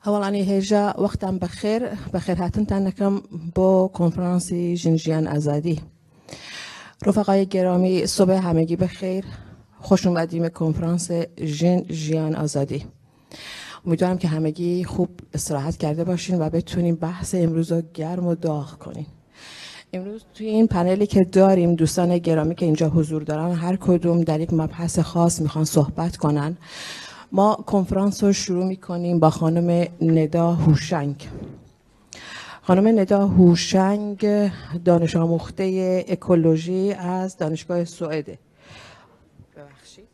اولا هیجا وقتم بخیر هاتن تنکم با کنفرانسی ژن آزادی. رفقای گرامی صبح همگی بخیر. خوش اومدیم کنفرانس ژن آزادی. امیدوارم که همگی خوب استراحت کرده باشین و بتونیم بحث امروز رو گرم و داغ کنین. امروز توی این پنلی که داریم دوستان گرامی که اینجا حضور دارن هر کدوم در یک مبحث خاص میخوان صحبت کنن. ما کنفرانس رو شروع میکنیم با خانم ندا هوشنگ. خانم ندا هوشنگ دانش آموخته اکولوژی از دانشگاه سوئد. ببخشید.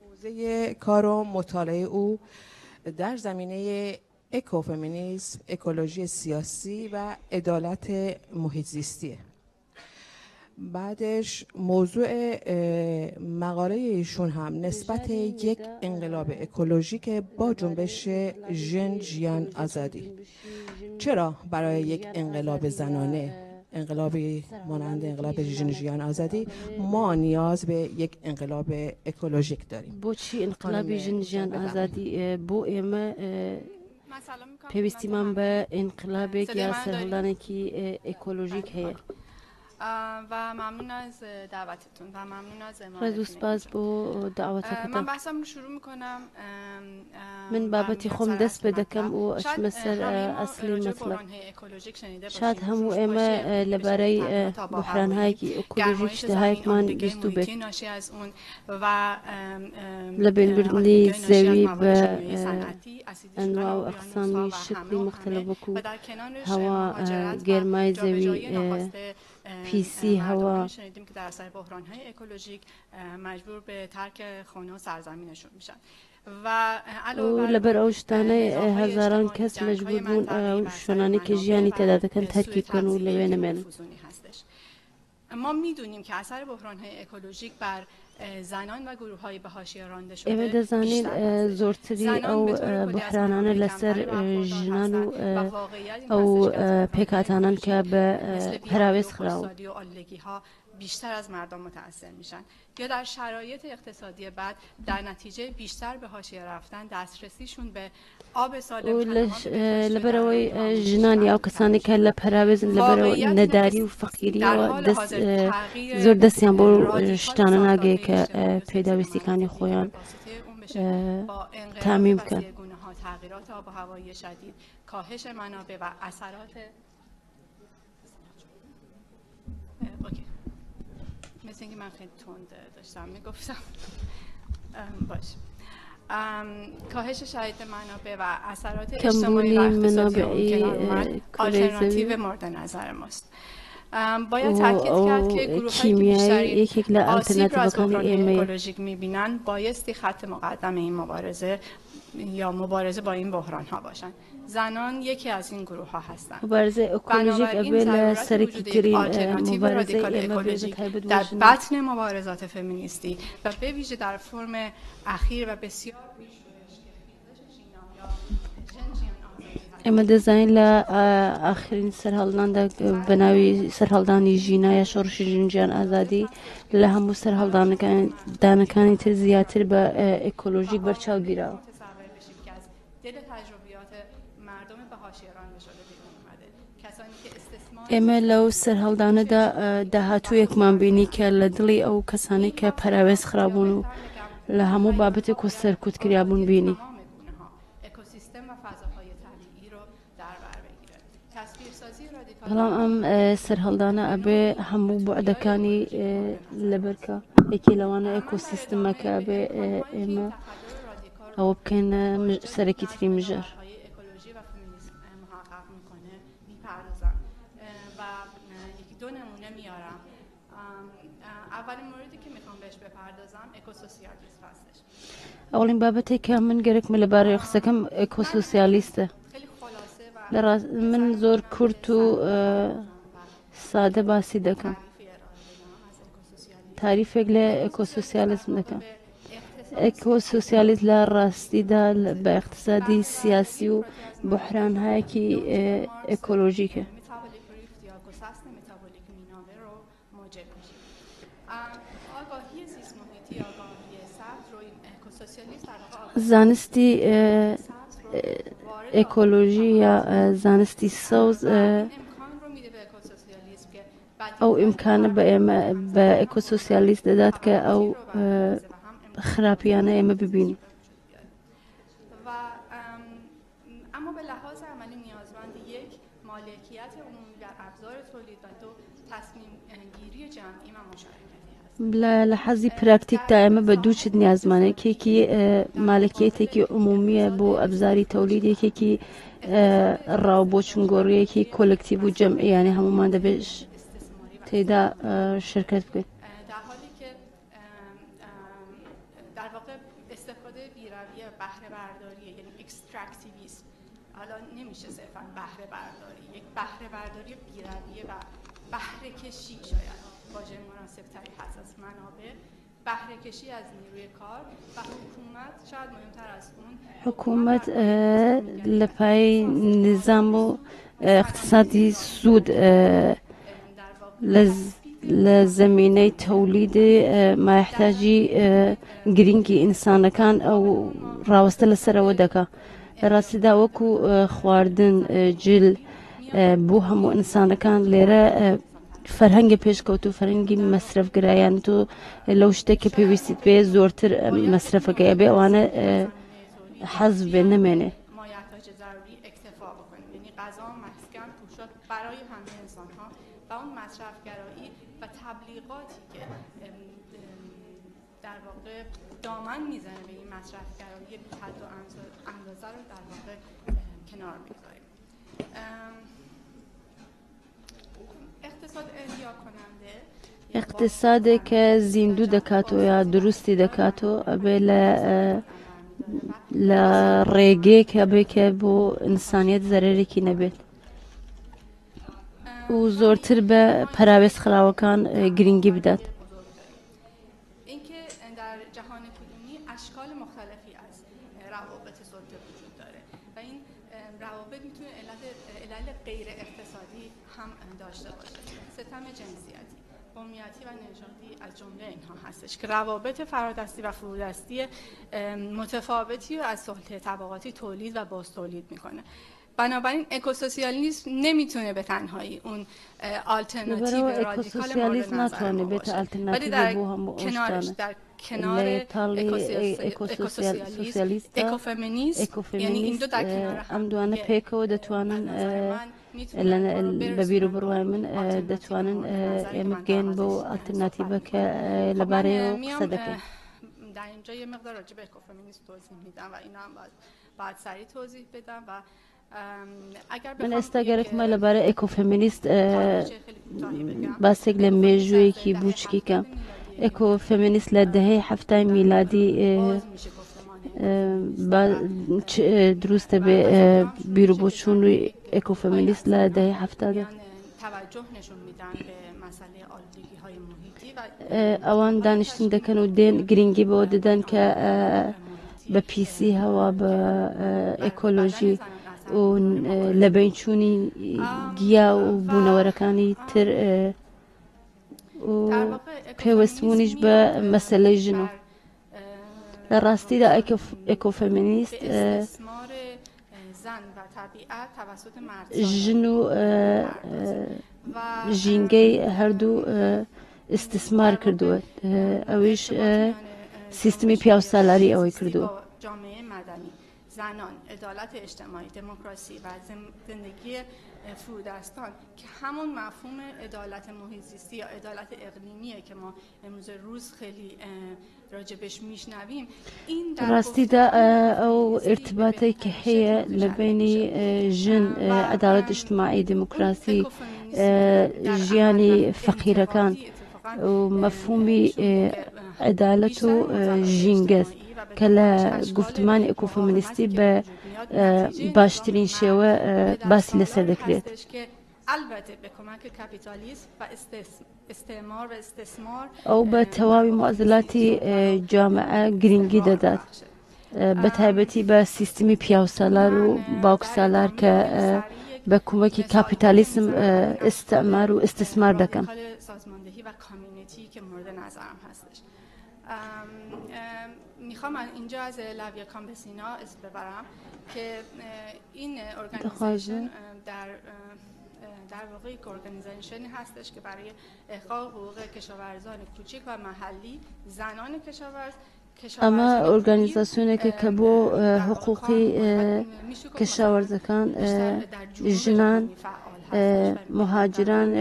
حوزه کار و مطالعه او در زمینه اکوفمینیسم، اکولوژی سیاسی و عدالت محیط زیستیه. بعدش موضوع مقاله ایشون هم نسبت یک انقلاب اکولوژیک با جنبش ژن آزادی. چرا برای یک انقلاب زنانه، انقلابی مانند انقلاب ژن آزادی، ما نیاز به یک انقلاب اکولوژیک داریم؟ بۆچی انقلابی ژن ئازادی بۆ ئێمە پێویستیمان بە انقلابێک یا سەرهەڵدانێکی ئێکۆلۆژیک هەیە؟ و ممنون از دعوتتون و ممنون از ڕێز سپاس بۆ دعوتەکەتان. من بحثم رو شروع میکنم. من بابەتی خۆم دەست پێ دەکەم و ئەچمە سەر ئەسلی مەسلە. شاید هەموو ئێمە لەبارەی بحرانهایەکی ئۆکۆلۆژیک شتەهایەکمان بیست و بێت لە بینبردنی زەوی بە ئەنواع و ئەقسامی شکلی مختلف وەکو هەوا، گێرمای زەوی، پیسی هوا. شنیدیم که در اثر بحران‌های اکولوژیک مجبور به ترک خانه و سرزمینشون میشن و لەبەر ئەو شتانەی هەزاران کەس مەجبور بوون شوێنانی کە ژیانی تێدا دەکەن تەرکی بکەن و لەوێ نەمێنن. ما میدونیم که اثر بحران‌های اکولوژیک بر زنان و گروه‌های به حاشیه رانده شده ئێمە دەزانین زۆرتری ئەو بحرانانە لەسەر ژنان و ئەو پێکاتانان کە بە پەراوێز خراوە بیشتر از مردم متأثر میشن یا در شرایط اقتصادی بعد در نتیجه بیشتر به حاشیه رفتن دسترسیشون به آب سالم لەبەرەوەی ژنانی ئەو کەسانی کە لە پەراوێزن لەبەرەوەی نەداری و فەقیریەوە زۆر دەستیان بۆ شتانە ناگەیە کە پێداویستیەکانی خۆیان تامین بکەن. تغییرات آب و هوایی شدید، کاهش منابع و اثرات مثل اینکه من خیلی تند داشتم میگفتم باش. کاهش شدید منابع و اثرات اجتماعی و اقتصادی ممکن آمد آلترناتیو مورد نظر ماست. باید تاکید کرد که گروه‌هایی که بیشترین آسیب را از بحران اکولوژیک می‌بینن بایستی خط مقدم این مبارزه یا مبارزه با این بحران‌ها باشند. زنان یکی از این گروه‌ها هستند. مبارزه اکولوژیک اول سرکی‌ترین مبارزه اکولوژیک در بطن مبارزات فمینیستی و به ویژه در فرم اخیر و بسیار ئێمە دەزانین لە ئاخرین سەرهەڵداندا بەناوی سەرهەڵدانی ژینە یا شۆڕشی ژن ئازادی لە هەموو سەرهەڵدانەکانی تر زیاتر بە ئێکۆلۆژیک بەرچاو گیراوە. ئێمە لەو سەرهەڵدانەدا داهاتوویەکمان بینی کە لە دڵی ئەو کەسانی کە پەراوێز خرابوون و لە هەموو بابەتێک و سەرکوتکریابوون بینی. بەڵام ئەم سەرهەڵدانە ئەبێ هەموو بوعدەکانی لەبەرکە یەکێ لەوانە ئێکۆسیستمەکە ئەبێ ئێمە ئەوە بکەین سەرەکیتری مژەر. اولین موردی که میخوام بهش بپردازم اکوسوسیالیسم هستش. ئەوڵین بابەتێک کە من گەرەکمە لەبارەی قسەکەم ئێکۆسۆسیالیستە. من زۆر کورت و سادە باسی دەکەم. تاریفێک لە ئێکۆسۆسیالیسم دەکەم. ئێکۆسۆسیالیسم لە ڕاستیدا بە اقتصادی سیاسی و بحرانهایەکی ئێکۆلۆژیکە. زانستی اکولوژی یا زانستی سوز او امکان به اکوسوسیالیست داد که او خرابیانه اما ببینیم. و اما به لحاظ عملی نیازمند یک مالکیت عمومی در ابزار تولید و دو تصمیم گیری جمعی و مشارکتی هست. لحظی پراکتیک دائما به دو چیز نیازمنده که مالکیتی که عمومیه بو ابزاری تولیدی که رابطونگوری که کلکتیو و جمعی یعنی همون مانده بهش تیدا شرکت بکنید. در حالی که در واقع استفاده بی‌رویه بهره برداری یعنی اکستراکتیویسم، حالا نمیشه صرفا بهره برداری، یک بهره برداری بی‌رویه و بهره کشی شاید واژه مناسب تری هست از منابع، بهره کشی از نیروی کار و حکومت شاید مهمتر از اون حکومت لپای نظام و اقتصادی سود لزمینه تولید ما يحتاجی گرینگی انسان کان او راوسته لسر ودکا راستی دا وکو خواردن جل بو همو انسان کان لیره فرهنگ پیشکوتو فرهنگی مصرف گرایان تو لوشته که پیوستید به زورتر مصرف گرای به وانه حذف به نمینه ما يحتاج ضروری اکتفا بکنیم، یعنی غذا، مسکن، پوشاک برای همه انسان ها و اون مصرفگرایی و تبلیغاتی که در واقع دامن میزنه به این مصرفگرایی بی حد و اندازه رو در واقع کنار میذاریم. اقتصاد احیا کننده اقتصادی که زیندو دکاتو یا درستی دکاتو به لرگی که بو انسانیت ضرری کی نبید و زورتر به پراویس خلاوکان گرینگی بداد. اینکه در جهان کنونی اشکال مختلفی از روابط سلطه وجود داره و این روابط میتونه علل غیر اقتصادی هم داشته باشه. ستم جنسیتی، قومیتی و نژادی از جمله اینها هستش که روابط فرادستی و فرودستی متفاوتی رو از سلطه طبقاتی تولید و باز تولید میکنه. بنابراین اکوسوسیالیسم نمیتونه به تنهایی اون آلترناتیو رادیکال مورد نظر ما باشه، ولی در کنار اکوسوسیالیسم اکوفمینیسم یعنی این دو در کنار هم دوانه پیک و دتوانن ببیرو بروای من دتوانن امگین بو آلترناتیو که لباره صدقه. در اینجا یه مقدار راجع به اکوفمینیسم توضیح میدم و اینا هم باید سریع توضیح بدم و من استاگرک ما لباره اکوفمینیست باسیگ لمیجوی کی بوچکی کم اکوفمینیست لدهه هفته میلادی درسته به بیرو بوچون روی اکوفمینیست لدهه هفته ده توجه نشون میدن به مسئله آلودگی های محیطی و اوان دانشتن دکن و دین گرینگی بود دادن که به پیسی هوا به اکولوژی و لبینچونی گیا و بونورکانی تر و پیوستمونیش به مسئله جنو راستی دا اکوفمینیست استثمار زن و طبیعت توسط مرد جنو جینگی هر دو استثمار کردوه اویش سیستمی پیاوسالاری اوی کردوه جامعه مدنی، زنان، عدالت اجتماعی، دموکراسی و زندگی فرودستان که همون مفهوم عدالت محیط زیستی یا عدالت اقلیمیه که ما امروز روز خیلی راجبش میشنویم، این راستی دا او ارتباطی که هي لبینی جن عدالت اجتماعی دموکراسی جیانی فقیرکان و مفهومی عدالت و جینگز کلا گفتمان اکوفمینیستی به باشترین شیوه باسی لسر دکرید. البته به کمک کپیتالیسم و استعمار و استثمار او به تواوی معضلاتی جامعه گرینگی دادد به تایبەتی به سیستمی پیاوسالار و باوکسالار که به کمک کپیتالیسم استعمار و استثمار دکن. سازماندهی و کامیونیتی که مورد نظرم هستش. میخوام اینجا از لویا کامبسینا اسم ببرم که این ارگانیزیشن در واقع یک ارگانیزیشنی هستش که برای احقاق حقوق کشاورزان کوچیک و محلی، زنان کشاورز، اما ارگانیزاسیونی که کبو حقوقی کشاورزکان، جنان، مهاجران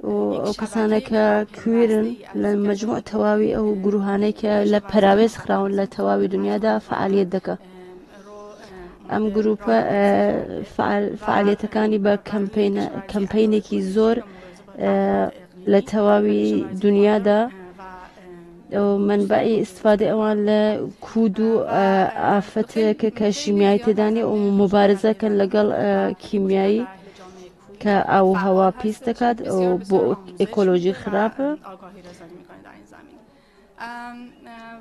و کسانی که کویرن لمجموع تواوی او گروهانی که لپراویز خراون لتواوی دنیا دا فعالیت دکه. ام گروپ فعالیت کانی با کمپینی کی زور لتواوی دنیا دا و منبعی استفاده آن لکود و آفت که کشیمیایی تدانی و مبارزه کن لگل کیمیایی که او هوا پیست کد و با اکولوژی خرابه.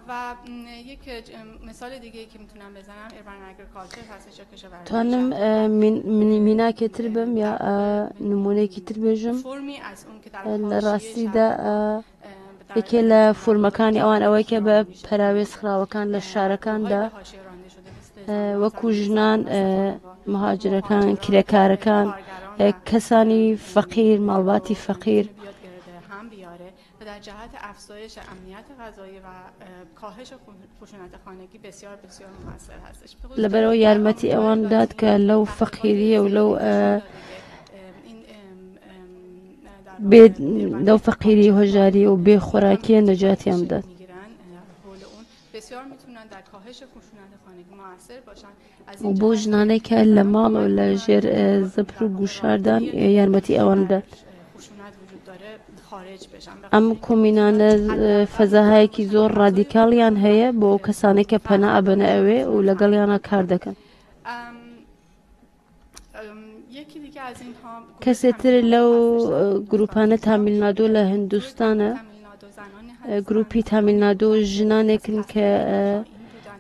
و یک مثال دیگه که میتونم بزنم اربن اگریکالچر هستش یا کشاورزی. توانم مینا کتر بم یا نمونه کتر بجم. فرمی از اون که در راستی دا یکی لفرمکانی آن اوی که به پراویز خراوکان لشارکان دا و کوجنان مهاجرکان کرکارکان کسانی فقیر مالباتی فقیر و در جهت افزایش امنیت غذایی و کاهش خشونت خانگی بسیار بسیار موثر هستش. لبرو یارمتی آن داد که لو فقیری و لو فقیری هجاری و بی خوراکی نجاتی هم داد. بسیار میتونن در کاهش خشونت خانگی موثر باشن. و بوجنانه که لمال و لجر زبر و گوشاردن یارمتی آن داد. ام کومینان فضاهایی که زور رادیکالیان هیا با کسانی که پناه ابن اوی و لگلیانا کار دکن. کسی تر لو گروپانه تامیل نادو لهندوستانه گروپی تامیل نادو جنانه کن که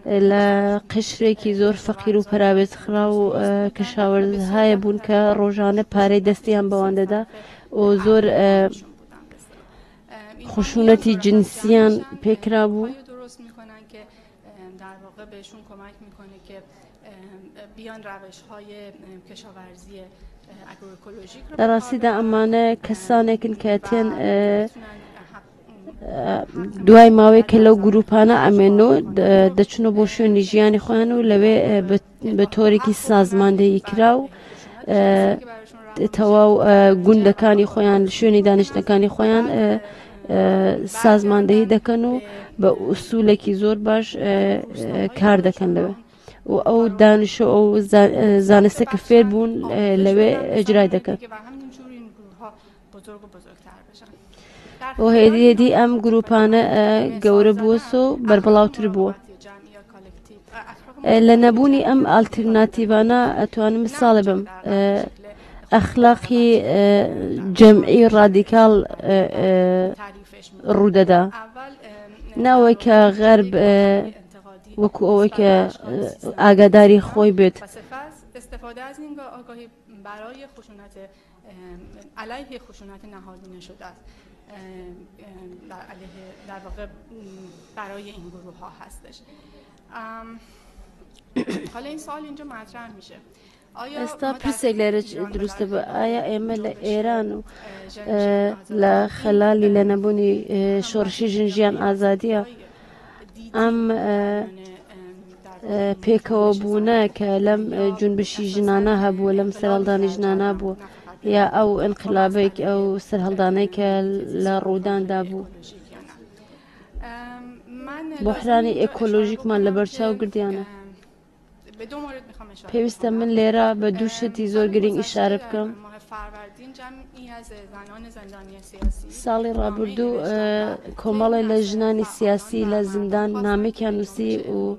لقشره کی زور فقیر و پراویز خرا و کشاورزهای بون که روزانه پاره دستی هم بوانده ده و زور خشونتی جنسیان پیکرا بو. درست میکنن که در واقع بهشون کمک میکنه که بیان روش‌های کشاورزی اگروکولوژیک رو در راستی ده امانه کسانی که تین دوای ماوی که لو گروپانه امنو دچنو بوشو نیجیانی خوانو لوی به طوری که سازماندهی کراو تواو گوندکانی خوان شونی دانشتکانی خوان سازماندهی دکن و به اصول کی زور باش کار دکن لوی و او دانش او زانسته که فیر بون لوی اجرای دکن و هدی ام گروپانه گوره بوسو بربلاوتر بو لنبونی ام آلترناتیوانا اتوانم سالبم اخلاقی جمعی رادیکال روددا نه که غرب وکو او که آگاداری خوی بید. استفاده از این آگاهی برای خشونت علیه خشونت نهادینه شده است. در واقع برای این گروه ها هستش. حالا این سوال اینجا مطرح میشه. استا پرسیگلر درسته با آیا ایمل ایران لخلالی لنبونی شورشی جنجیان آزادیه ام پیکو بونه که لم جنبشی جنانه هبو لم سرالدانی جنانه بو یا او انقلابی او سرالدانی که لرودان دابو بحرانی اکولوژیک من لبرچاو گردیانه پیوسته من لیرا به دوشتی زور گرینگ اشاره بکم. سالی رابردو کمال لجنانی سیاسی لزندان نامی کنوسی و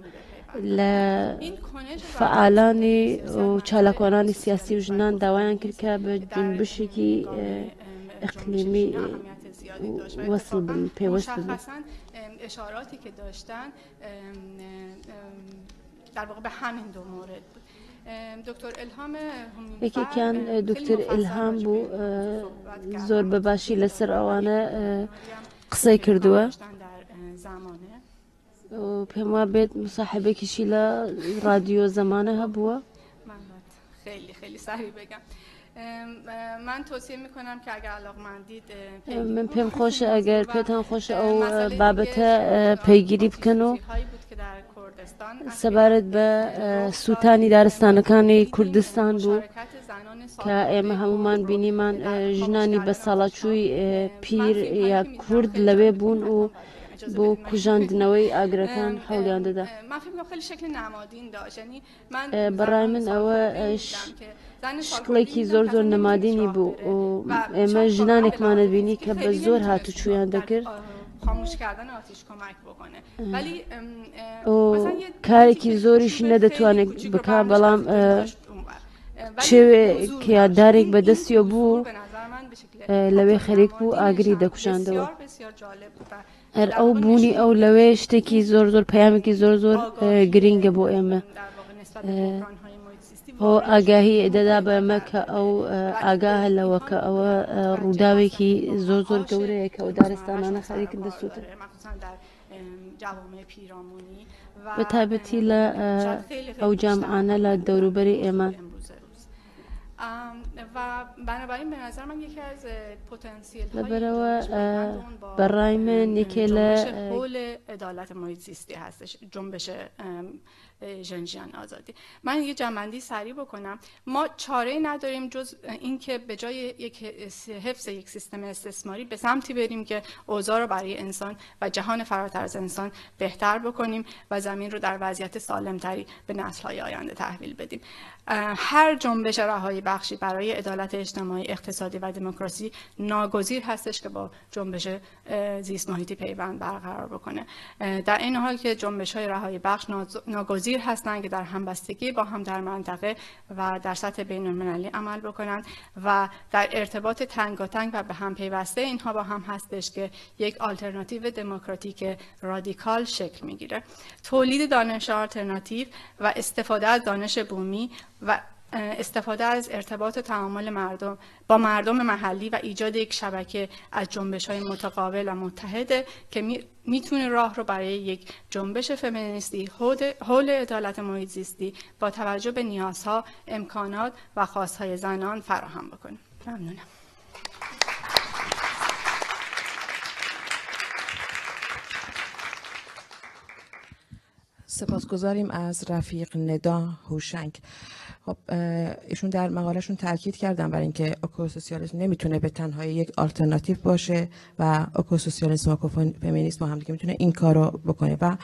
لفعالانی و چالکوانانی سیاسی و جنان دوایان کرد که به جنبشی که اقلیمی وصل بن پیوست بن. اشاراتی که داشتن در واقع به همین دو مورد بود. دکتر الهام یکی کن دکتر الهام بو زور بباشی لسر آوانه قصه کردوه زمانه پێم بێت مصاحبه کشیلا رادیو زمانه هەبووە. من خیلی خیلی سریع بگم. من توصیه میکنم که اگر علاقمندید من پێم خۆشە ئەگەر پێتان خۆشە ئەو بابەتە پەیگیری بکەن و سەبارەت بە سووتانی دارستانەکانی کوردستان بوو کە ئێمە هەمومان بینیمان ژنانی بە ساڵاچووی پیر یا کورد لەوێ بوون و بۆ کوژاندنەوەی ئاگرەکان هەوڵیان دەدا. بەڕای من ئەوە شکڵێکی زۆر زۆر نەمادینی بوو و ئێمە ژنانێکمانە بینی کە بە زۆر هاتوچوویان دەکرد. خاموش کردن آتیش کمک بکنه ولی کارێکی زۆریش نەدەتوانێت بکا بەڵام چێوێک یا دارێک بەدەستیۆ بوو لەوێ خەریک بوو ئاگری دەکوژاندەوە. هەر ئەو بوونی ئەو لەوێ شتێکی زۆر زۆر پەیامێکی زۆر زۆر گرینگە بۆ ئێمە. بۆ ئاگاهی دەدا بە ئەمە کە ئەو ئاگاهە لەوە کە ئەوە ڕووداوێکی زۆر زۆر گەورەیە کە ئەو دارستانانە خەریکن دەسووتن. بە تایبەتی لە ئەو جامعانە لە دەوروبەری ئێمە. و بنابراین به نظر من یکی از پتانسیل لبروا برای من یکی حول عدالت محیط زیستی هستش جنبش ژنژیان آزادی. من یه جمع‌بندی سریع بکنم. ما چاره‌ای نداریم جز اینکه به جای حفظ یک سیستم استثماری به سمتی بریم که اوضاع رو برای انسان و جهان فراتر از انسان بهتر بکنیم و زمین رو در وضعیت سالمتری به نسل‌های آینده تحویل بدیم. هر جنبش رهایی بخشی برای عدالت اجتماعی، اقتصادی و دموکراسی ناگزیر هستش که با جنبش زیست محیطی پیوند برقرار بکنه. در این حال که جنبش‌های رهایی بخش ناگزیر هستند که در همبستگی با هم در منطقه و در سطح بین‌المللی عمل بکنند و در ارتباط تنگاتنگ و به هم پیوسته اینها با هم هستش که یک آلترناتیو دموکراتیک رادیکال شکل میگیره. تولید دانش آلترناتیو و استفاده از دانش بومی و استفاده از ارتباط تعامل مردم محلی و ایجاد یک شبکه از جنبش‌های متقابل و متحده که میتونه راه رو برای یک جنبش فمینیستی حول عدالت محیط زیستی با توجه به نیازها، امکانات و خواست‌های زنان فراهم بکنه. ممنونم. سپاسگزاریم از رفیق ندا هوشنگ. خب ایشون در مقالهشون تاکید کردن بر اینکه اکوسوسیالیسم نمیتونه به تنهایی یک آلترناتیو باشه و اکوسوسیالیسم و اکوفمینیسم هم دیگه میتونه این کارو بکنه و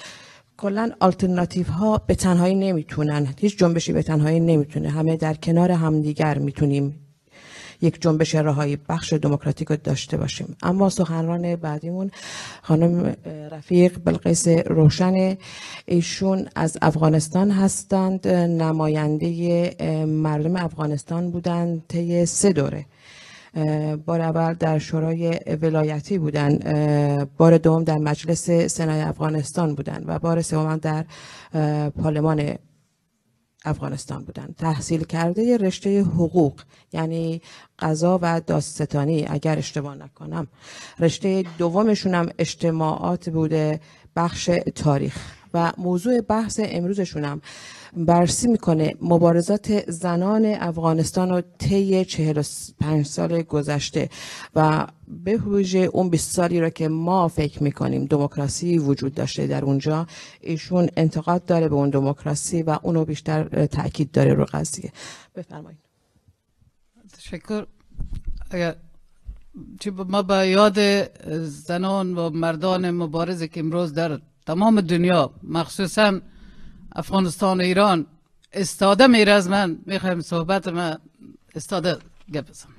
کلا آلترناتیو ها به تنهایی نمیتونن، هیچ جنبشی به تنهایی نمیتونه، همه در کنار همدیگر میتونیم یک جنبش رهایی بخش دموکراتیک رو داشته باشیم. اما سخنران بعدیمون خانم رفیق بلقیس روشن، ایشون از افغانستان هستند، نماینده مردم افغانستان بودند طی 3 دوره. بار اول در شورای ولایتی بودن، بار دوم در مجلس سنای افغانستان بودن و بار سوم در پارلمان افغانستان بودن. تحصیل کرده رشته حقوق یعنی قضا و دادستانی اگر اشتباه نکنم. رشته دومشون هم اجتماعات بوده بخش تاریخ و موضوع بحث امروزشون هم بررسی میکنه مبارزات زنان افغانستان رو طی 45 سال گذشته و به ویژه اون 20 سالی رو که ما فکر میکنیم دموکراسی وجود داشته در اونجا. ایشون انتقاد داره به اون دموکراسی و اونو بیشتر تاکید داره رو قضیه. بفرمایید. تشکر. ما با یاد زنان و مردان مبارزه که امروز در تمام دنیا مخصوصا افغانستان و ایران استاده میره، از من میخوایم صحبت ما استاده گپ بزنم.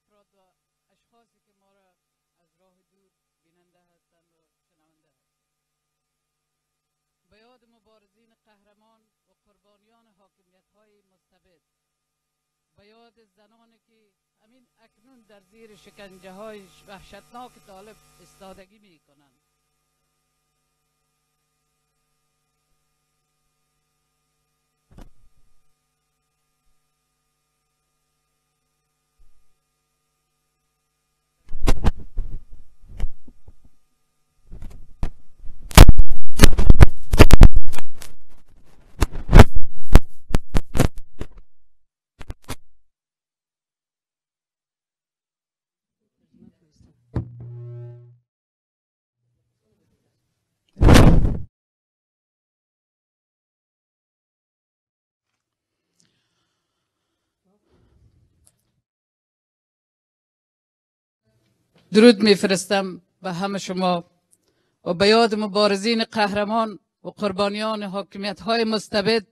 افراد و اشخاصی که ما را از راه دور بیننده هستند و شنونده هستند. به یاد مبارزین قهرمان و قربانیان حاکمیت‌های مستبد، به یاد زنانی که همین اکنون در زیر شکنجه‌های وحشتناک طالب ایستادگی می‌کنند. درود میفرستم به همه شما و به یاد مبارزین قهرمان و قربانیان حاکمیت‌های مستبد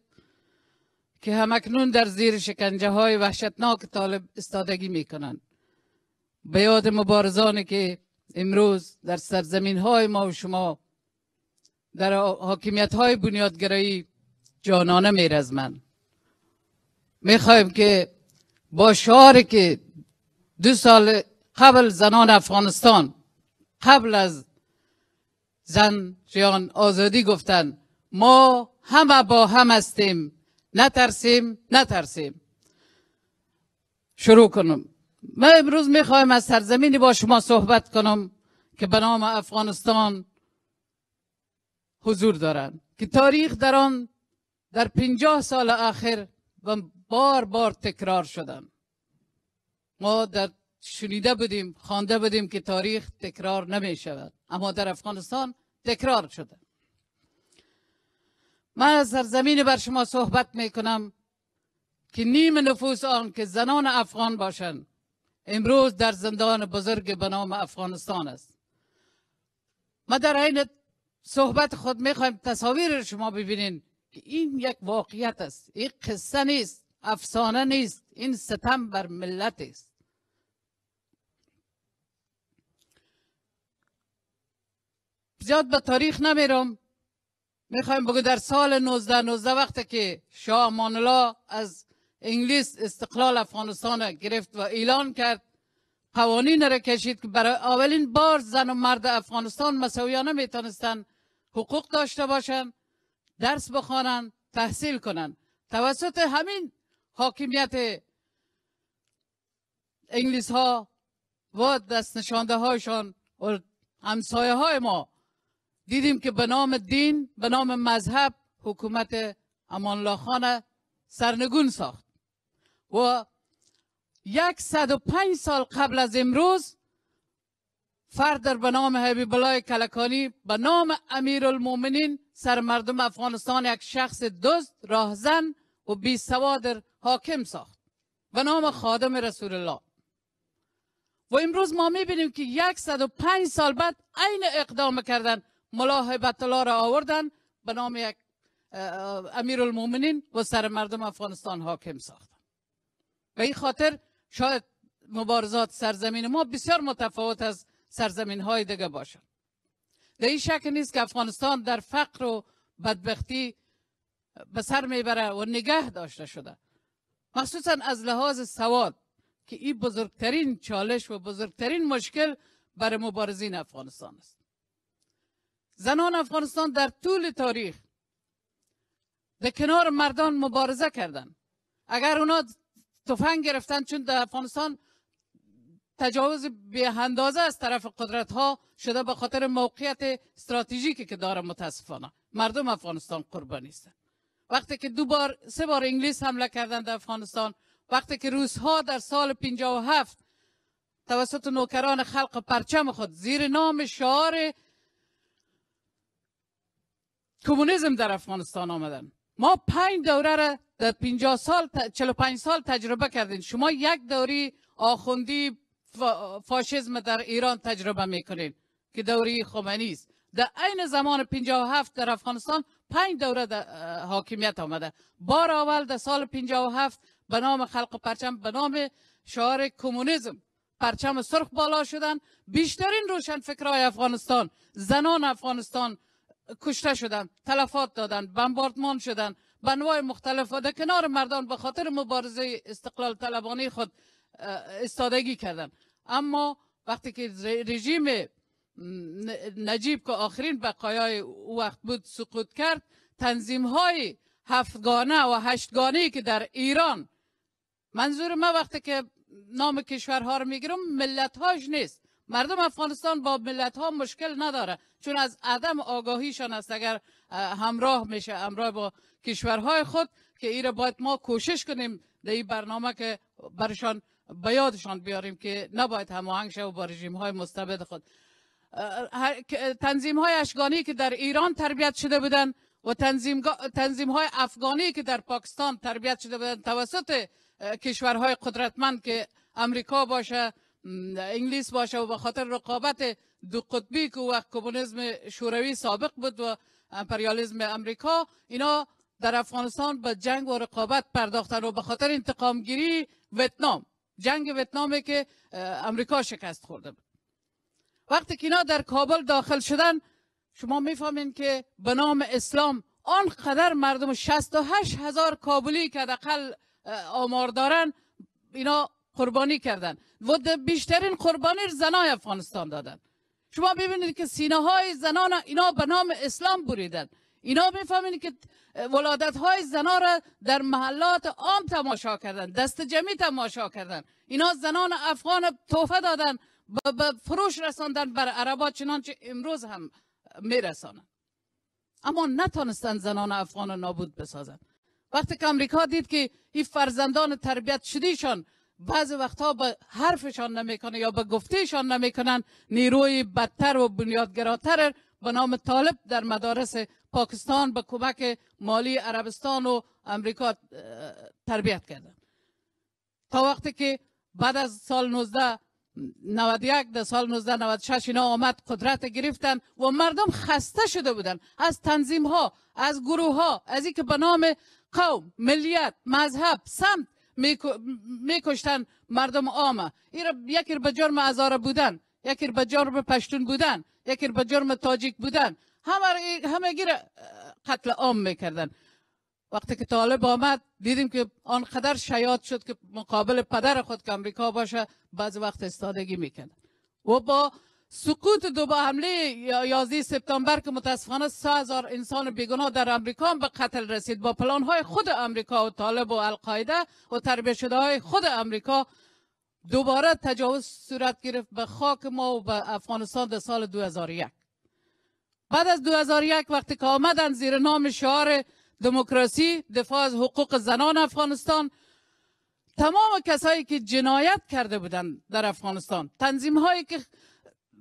که همکنون در زیر شکنجه‌های وحشتناک طالب ایستادگی می‌کنند. به یاد مبارزانی که امروز در سرزمین‌های ما و شما در حاکمیت‌های بنیادگرایی جانانه می‌رزمند. می‌خوایم که با شعاری که 2 سال قبل زنان افغانستان قبل از زن جیان آزادی گفتن ما همه با هم هستیم، نترسیم نترسیم، شروع کنم. من امروز میخوایم از سرزمینی با شما صحبت کنم که به نام افغانستان حضور دارند که تاریخ در آن در 50 سال اخیر بار بار تکرار شدن. ما در شنیده بودیم، خوانده بودیم که تاریخ تکرار نمی شود، اما در افغانستان تکرار شده. من از سرزمینی بر شما صحبت می کنم که نیم نفوس آن که زنان افغان باشند امروز در زندان بزرگ به نام افغانستان است. ما در این صحبت خود می خواهیم تصاویر شما ببینین که این یک واقعیت است، این قصه نیست، افسانه نیست، این ستم بر ملت است. زیاد به تاریخ نمیرم، میخوایم بگو در سال 1919 وقتی که شاه امان الله از انگلیس استقلال افغانستان گرفت و اعلان کرد، قوانین را کشید که برای اولین بار زن و مرد افغانستان مساویانه میتونستن حقوق داشته باشن، درس بخوانن، تحصیل کنن. توسط همین حاکمیت انگلیس ها و دست نشانده هایشان و همسایه های ما دیدیم که به نام دین، به نام مذهب حکومت امان الله خان سرنگون ساخت و 105 سال قبل از امروز فرد به نام حبیب الله کلکانی به نام امیرالمومنین سر مردم افغانستان یک شخص دزد، راهزن و بی سواد حاکم ساخت به نام خادم رسول الله. و امروز ما میبینیم که 105 سال بعد عین اقدام کردن، ملا هیبت الله را آوردن به نام یک امیرالمومنین و سر مردم افغانستان حاکم ساختن. به این خاطر شاید مبارزات سرزمین ما بسیار متفاوت از سرزمین های دیگه باشد. در این شک نیست که افغانستان در فقر و بدبختی به سر میبره و نگه داشته شده، مخصوصا از لحاظ سواد که این بزرگترین چالش و بزرگترین مشکل برای مبارزین افغانستان است. زنان افغانستان در طول تاریخ در کنار مردان مبارزه کردند. اگر اونا تفنگ گرفتن، چون در افغانستان تجاوز بی اندازه از طرف قدرت ها شده به خاطر موقعیت استراتژیکی که داره، متاسفانه مردم افغانستان قربانی هستند. وقتی که 3 بار انگلیس حمله کردند در افغانستان، وقتی که روس ها در سال 57 توسط نوکران خلق پرچم خود زیر نام شعار کمونیسم در افغانستان آمدن، ما 5 دوره را در 45 سال تجربه کردیم. شما یک دوره آخوندی فاشism در ایران تجربه میکنین که دوره خمینی است. در عین زمان 57 در افغانستان 5 دوره در حاکمیت آمده. بار اول در سال 57 به نام خلق پرچم، به نام شعار کمونیسم پرچم سرخ بالا شدن. بیشترین روشنفکرای افغانستان، زنان افغانستان کشته شدن، تلفات دادن، بمباردمان شدن به انواع مختلف و در کنار مردان به خاطر مبارزه استقلال طلبانه خود استادگی کردن. اما وقتی که رژیم نجیب که آخرین بقایای او وقت بود سقوط کرد، تنظیم های 7 گانه و 8 گانه که در ایران، منظور من وقتی که نام کشورها رو میگیرم ملت هاش نیست، مردم افغانستان با ملت ها مشکل نداره، چون از عدم آگاهیشان است. اگر همراه میشه همراه با کشورهای خود که ایره باید ما کوشش کنیم در این برنامه که برشان به یادشان بیاریم که نباید هماهنگ شود با رژیم های مستبد خود. تنظیم های اشغانی که در ایران تربیت شده بودن و تنظیم های افغانی که در پاکستان تربیت شده بودن توسط کشورهای قدرتمند که امریکا باشه، انگلیس باشه و به خاطر رقابت دو قطبی که وقت کمونیسم شوروی سابق بود و امپریالیسم امریکا، اینا در افغانستان به جنگ و رقابت پرداختن و به خاطر انتقام گیری ویتنام، جنگ ویتنامی که امریکا شکست خورده بود. وقتی که اینا در کابل داخل شدن، شما میفهمین که به نام اسلام آنقدر مردم 68,000 کابلی که حداقل آمار دارن اینا قربانی کردن و بیشترین قربانی زنای افغانستان دادن. شما ببینید که سینه های زنان اینا به نام اسلام بریدن. اینا میفهمید که ولادت های زنا را در محلات عام تماشا کردن، دست جمعی تماشا کردن. اینا زنان افغان تحفه دادن، به فروش رساندن بر عربا، چنانچه امروز هم میرسانن. اما نتونستن زنان افغان نابود بسازن. وقتی که امریکا دید که این فرزندان تربیت شدیشان بعضی وقتها به حرفشان نمیکنه یا به گفتهشان نمیکنن، نیروی بدتر و بنیادگراتر به نام طالب در مدارس پاکستان به کمک مالی عربستان و امریکا تربیت کردن. تا وقتی که بعد از سال 1991 در سال 1996 اینا آمد قدرت گرفتن و مردم خسته شده بودن از تنظیم ها، از گروه ها، از این که به نام قوم، ملیت، مذهب، سمت میکشتن مردم عامه. یکی به جرم هزاره بودن، یکی به جرم پشتون بودن، یکی به جرم تاجیک بودن، همه گیر قتل عام میکردن. وقتی که طالب آمد دیدیم که آنقدر شیاد شد که مقابل پدر خود که امریکا باشه بعض وقت استادگی میکردن. و با سقوط دو با حمله 11 سپتامبر که متاسفانه 3,000 انسان بیگناه در امریکا به قتل رسید، با پلان‌های خود امریکا و طالب و القاعده و تربیت شده های خود امریکا، دوباره تجاوز صورت گرفت به خاک ما و به افغانستان در سال 2001. بعد از 2001 وقتی که آمدن زیر نام شعار دموکراسی، دفاع از حقوق زنان افغانستان، تمام کسایی که جنایت کرده بودند در افغانستان، تنظیم هایی که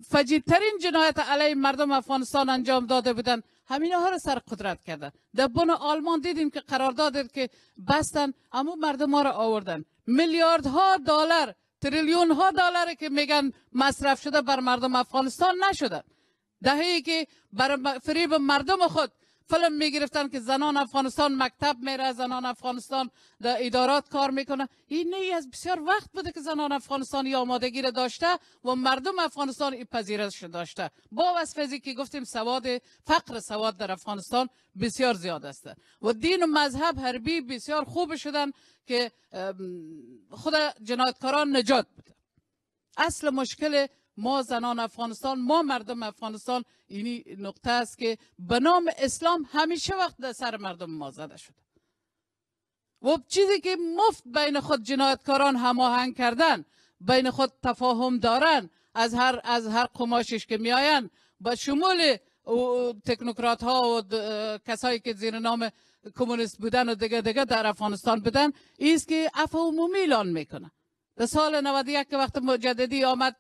فجیع‌ترین جنایت علیه مردم افغانستان انجام داده بودند، همین ها رو سر قدرت کردن. در بن آلمان دیدیم که قرارداد که بستن، اما مردم ها رو آوردن. میلیاردها دلار، تریلیون ها دلار که میگن مصرف شده بر مردم افغانستان نشده. دهه‌ای که بر فریب مردم خود فیلم میگرفتن که زنان افغانستان مکتب میره، زنان افغانستان در ادارات کار میکنه. این از بسیار وقت بوده که زنان افغانستانی آمادگی را داشته و مردم افغانستان این پذیرش داشته. با وصف که گفتیم فقر سواد در افغانستان بسیار زیاد است و دین و مذهب حربی بسیار خوب شدن که خود جنایتکاران نجات بده. اصل مشکل ما زنان افغانستان، ما مردم افغانستان، اینی نقطه است که به نام اسلام همیشه وقت در سر مردم ما زده شده و چیزی که مفت بین خود جنایتکاران هماهنگ کردن، بین خود تفاهم دارن، از هر قماشش که میآین با شمول تکنوکرات ها و کسایی که زیر نام کمونیست بودن و دیگه در افغانستان بودن، ایست که عفو عمومی اعلان میکنه. در سال 91 که وقت مجددی آمد،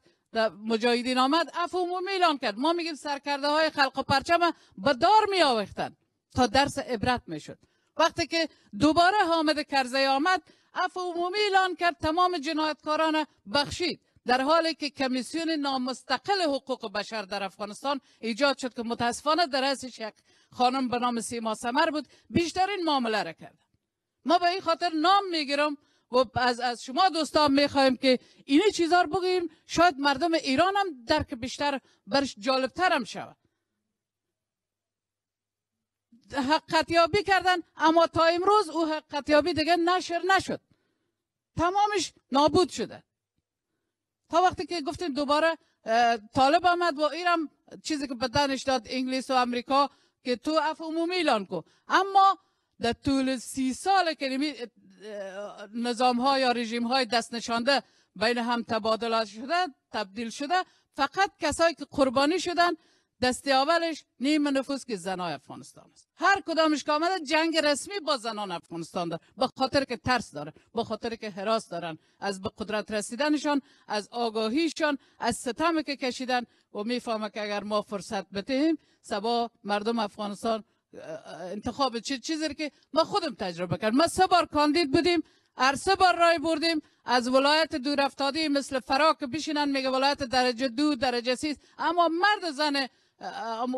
مجاهدین آمد، عفو عمومی اعلان کرد. ما میگیم سرکرده های خلق و پرچم به دار می آویختن تا درس عبرت میشد. وقتی که دوباره حامد کرزی آمد، عفو عمومی اعلان کرد، تمام جنایتکاران بخشید، در حالی که کمیسیون نامستقل حقوق بشر در افغانستان ایجاد شد که متاسفانه در رأسش یک خانم به نام سیما سمر بود، بیشترین معامله را کرد. ما به این خاطر نام میگیرم و از شما دوستان میخوایم که اینی چیزا رو بگیم، شاید مردم ایران هم درک بیشتر برش جالبتر هم شود. حقیقتیابی کردن اما تا امروز او حقیقتیابی دیگه نشر نشد، تمامش نابود شده. تا وقتی که گفتیم دوباره طالب آمد و ایرم چیزی که بدنش داد انگلیس و امریکا که تو عفو عمومی اعلان کو، اما در طول 30 سال که نظام ها یا رژیم های دست نشانده بین هم تبادلات شده، تبدیل شده، فقط کسایی که قربانی شدن دستی اولش نیم نفوس که زنای افغانستان است. هر کدامش که آمده جنگ رسمی با زنان افغانستان داره، به خاطر که ترس داره، به خاطر که هراس دارن از به قدرت رسیدنشان، از آگاهیشان، از ستمی که کشیدن و میفهمه که اگر ما فرصت بدهیم سبا مردم افغانستان انتخاب چیزی که ما خودم تجربه کردم. ما 3 بار کاندید بودیم، هر 3 بار رای بردیم. از ولایت دور افتادی مثل فرا که بشینن میگه ولایت درجه 2 درجه 3، اما مرد زن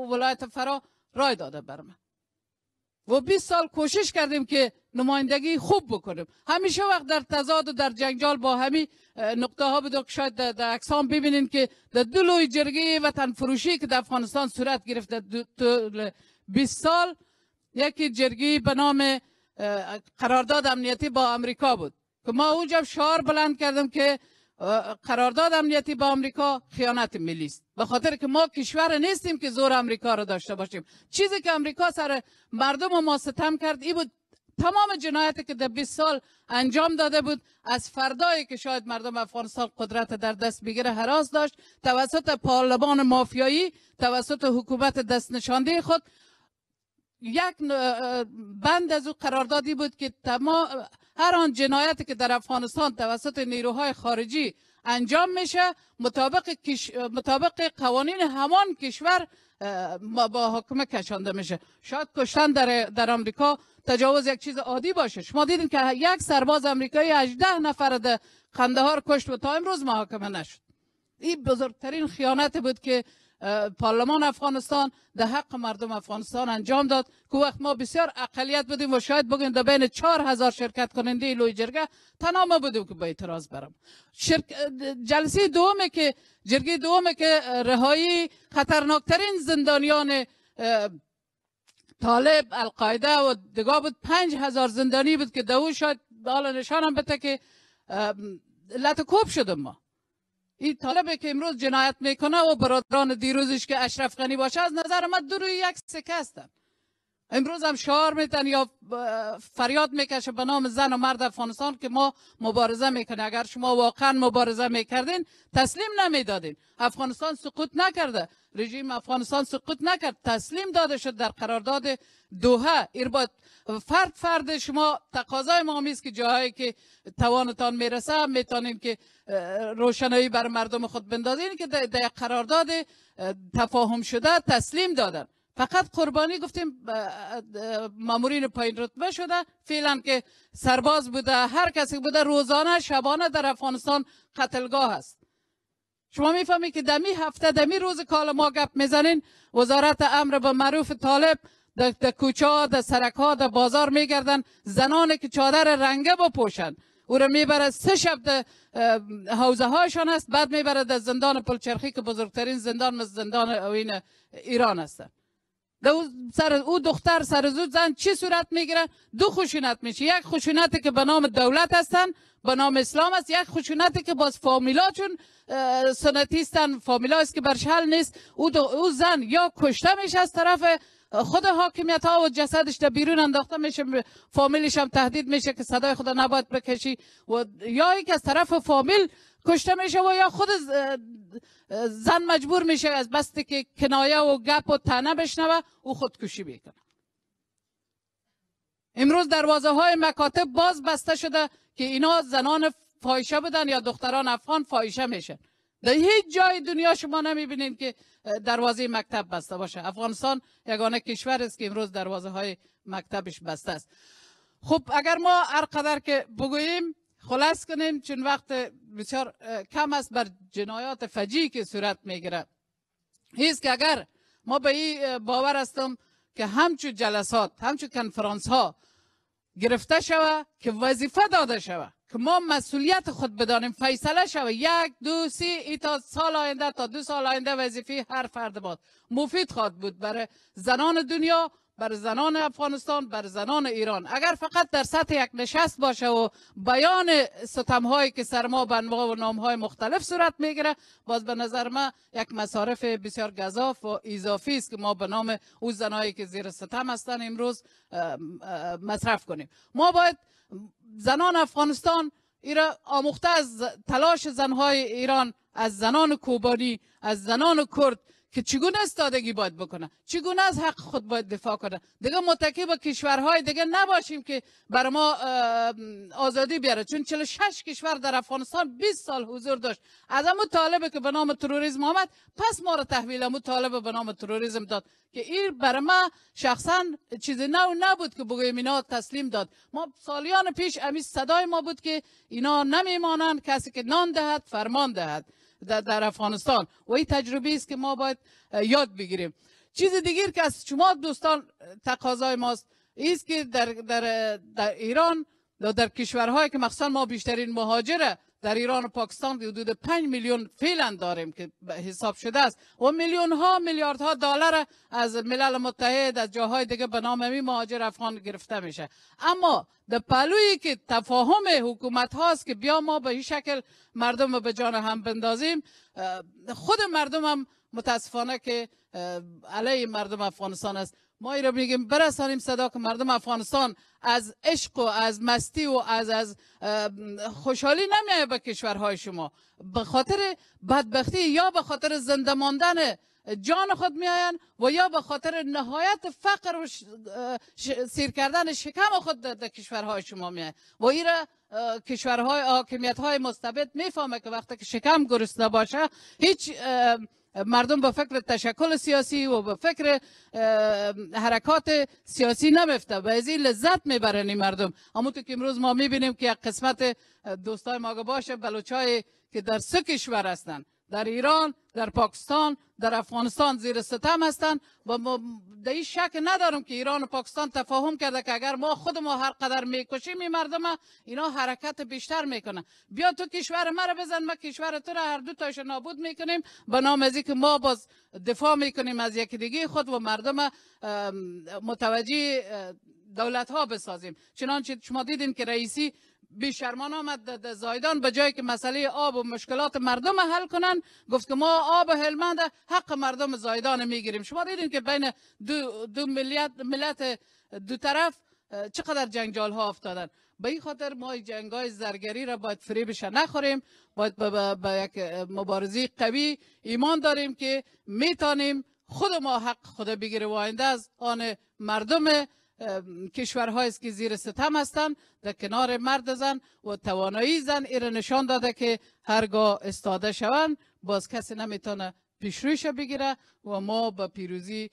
ولایت فرا رای داده بر من و 20 سال کوشش کردیم که نمایندگی خوب بکنیم. همیشه وقت در تضاد و در جنجال با همین نقطه ها بود که شاید در اقسام ببینین که در 2 لوی جرگه وطن فروشی که در افغانستان صورت گرفت در 20 سال، یکی جرگه به نام قرارداد امنیتی با امریکا بود که ما اونجا شعار بلند کردم که قرارداد امنیتی با امریکا خیانت ملی است، به خاطر که ما کشور نیستیم که زور امریکا رو داشته باشیم. چیزی که امریکا سر مردم ما ستم کرد این بود، تمام جنایتی که در 20 سال انجام داده بود، از فردایی که شاید مردم افغانستان قدرت در دست بگیره هراس داشت توسط پارلمان مافیایی، توسط حکومت دست نشانده خود. یک بند از او قراردادی بود که هر آن جنایتی که در افغانستان توسط نیروهای خارجی انجام میشه مطابق قوانین همان کشور با حکم کشانده میشه. شاید کشتن در امریکا تجاوز یک چیز عادی باشه. شما دیدین که یک سرباز امریکایی 18 نفر در قندهار کشت و تا امروز محاکمه نشد. این بزرگترین خیانت بود که پارلمان افغانستان در حق مردم افغانستان انجام داد که وقت ما بسیار اقلیت بودیم و شاید بگیم در بین 4000 شرکت کننده لوی جرگه تنها ما بودیم که با اعتراض برم. جلسه دومه که جرگه دومه که رهایی خطرناکترین زندانیان طالب القاعده و دیگه بود، 5000 زندانی بود که دو شاید حالا نشانم بده که لطکوب شدم ما. این طالبه که امروز جنایت میکنه و برادران دیروزش که اشرف غنی باشه از نظر من دو روی یک سکه هستن. امروز هم شعار میتن یا فریاد میکشه به نام زن و مرد افغانستان که ما مبارزه میکنه. اگر شما واقعا مبارزه میکردین تسلیم نمیدادین. افغانستان سقوط نکرده، رژیم افغانستان سقوط نکرد، تسلیم داده شد در قرارداد دوحه. ایرباد فرد شما تقاضای ما میست که جاهایی که توانتان میرسه میتونین که روشنایی بر مردم خود بندازین که در قرارداد تفاهم شده تسلیم دادن. فقط قربانی گفتیم مامورین پایین رتبه شده فعلا که سرباز بوده، هر کسی بوده، روزانه شبانه در افغانستان قتلگاه است. شما میفهمید که دمی هفته دمی روز کالا ما گپ میزنین وزارت امر به معروف طالب در کوچه ها، در سرک ها، در بازار میگردن زنانی که چادر رنگه بپوشن او رو میبره 3 شب در حوزه هایشان است، بعد میبره در زندان پلچرخی که بزرگترین زندان مثل زندان اوین ایران است. او دختر سرزود زن چی صورت میگیره؟ 2 خشونت میشه. یک خشونتی که به نام دولت هستن، به نام اسلام است، یک خشونتی که باز فامیلا چون سنتیستن، فامیلا است که برش حل نیست. او زن یا کشته میشه از طرف خود حاکمیت ها و جسدش در بیرون انداخته میشه، فامیلش هم تهدید میشه که صدای خدا نباید بکشی، و یا یک از طرف فامیل کشته میشه و یا خود زن مجبور میشه از بسته که کنایه و گپ و طعنه بشنوه او خودکشی میکنه. امروز دروازه های مکاتب باز بسته شده که اینا زنان فاحشه بودن یا دختران افغان فاحشه میشن. در هیچ جای دنیا شما نمیبینین که دروازه مکتب بسته باشه. افغانستان یگانه کشور است که امروز دروازه های مکتبش بسته است. خب اگر ما هر قدر که بگوییم خلاص کنیم چون وقت بسیار کم است بر جنایات فجیعی که صورت میگیره، هیست که اگر ما به این باور هستم که همچون جلسات، همچون کنفرانس ها گرفته شوه که وظیفه داده شوه که ما مسئولیت خود بدانیم، فیصله شود 1 2 3 ای تا سال آینده، تا 2 سال آینده وظیفه هر فرد بود. مفید خواهد بود برای زنان دنیا، برای زنان افغانستان، برای زنان ایران. اگر فقط در سطح یک نشست باشه و بیان ستم‌هایی که سر ما به انواع و نام‌های مختلف صورت میگیره، باز به نظر من یک مصارف بسیار گزاف و اضافی است که ما به نام او زنایی که زیر ستم هستند امروز مصرف کنیم. ما باید زنان افغانستان ایران آموخته از تلاش زنهای ایران، از زنان کوبانی، از زنان کرد که چگونه استادگی باید بکنه، چگونه از حق خود باید دفاع کنه. دیگه متکی به کشورهای دیگه نباشیم که بر ما آزادی بیاره، چون 46 کشور در افغانستان 20 سال حضور داشت. از همون طالبه که به نام تروریسم آمد، پس ما را تحویل همون طالبه به نام تروریسم داد که این برای ما شخصا چیز نو نبود که بگویم اینا تسلیم داد. ما سالیان پیش امی صدای ما بود که اینا نمیمانند کسی که نان دهد فرمان دهد در افغانستان، و این تجربه است که ما باید یاد بگیریم. چیز دیگر که از شما دوستان تقاضای ماست است که در ایران و در کشورهایی که مخصوصا ما بیشترین مهاجره در ایران و پاکستان حدود 5 میلیون فعلا داریم که حساب شده است، و میلیون ها میلیاردها دلار از ملل متحد از جاهای دیگه به نام همین مهاجر افغان گرفته میشه. اما در پهلویی که تفاهم حکومت هاست که بیا ما به این شکل مردم رو به جان هم بندازیم، خود مردم هم متاسفانه که علیه مردم افغانستان است. ما این رو میگیم برسانیم صدا که مردم افغانستان از عشق و از مستی و از خوشحالی نمیایه به کشورهای شما، به خاطر بدبختی یا به خاطر زنده ماندن جان خود میآیند و یا به خاطر نهایت فقر و سیر کردن شکم خود در کشورهای شما میآیند. و این را کشورهای حاکمیت های مستبد میفهمه که وقتی که شکم گرسنه باشه هیچ مردم به فکر تشکل سیاسی و به فکر حرکات سیاسی نمیفته و از این لذت میبرن این مردم. همونطور که امروز ما میبینیم که یک قسمت دوستای ما باشه بلوچای که در 3 کشور هستند، در ایران، در پاکستان، در افغانستان زیر ستم هستند و در این شک ندارم که ایران و پاکستان تفاهم کرده که اگر ما خود ما هر قدر میکشیم این مردم اینا حرکت بیشتر میکنن. بیا تو کشور ما را بزن، ما کشور تو را، هر دو تاش نابود میکنیم به نام از اینکه ما باز دفاع میکنیم از یکی دیگه خود و مردم متوجه دولت ها بسازیم. چنانچه شما دیدین که رئیسی بیشرمان آمد در زایدان به جایی که مسئله آب و مشکلات مردم حل کنن گفت که ما آب هلمند حق مردم زایدان میگیریم. شما دیدین که بین دو ملت دو طرف چقدر جنجال ها افتادن. به این خاطر ما جنگای زرگری را باید فریبش نخوریم، باید به یک مبارزه قوی ایمان داریم که میتونیم خود ما حق خود بگیریم و آینده از آن مردم کشورهایی است که زیر ستم هستند در کنار مرد زن و توانایی زن ایره نشان داده که هرگاه استاده شوند باز کسی نمیتونه پیشرویش بگیره و ما به پیروزی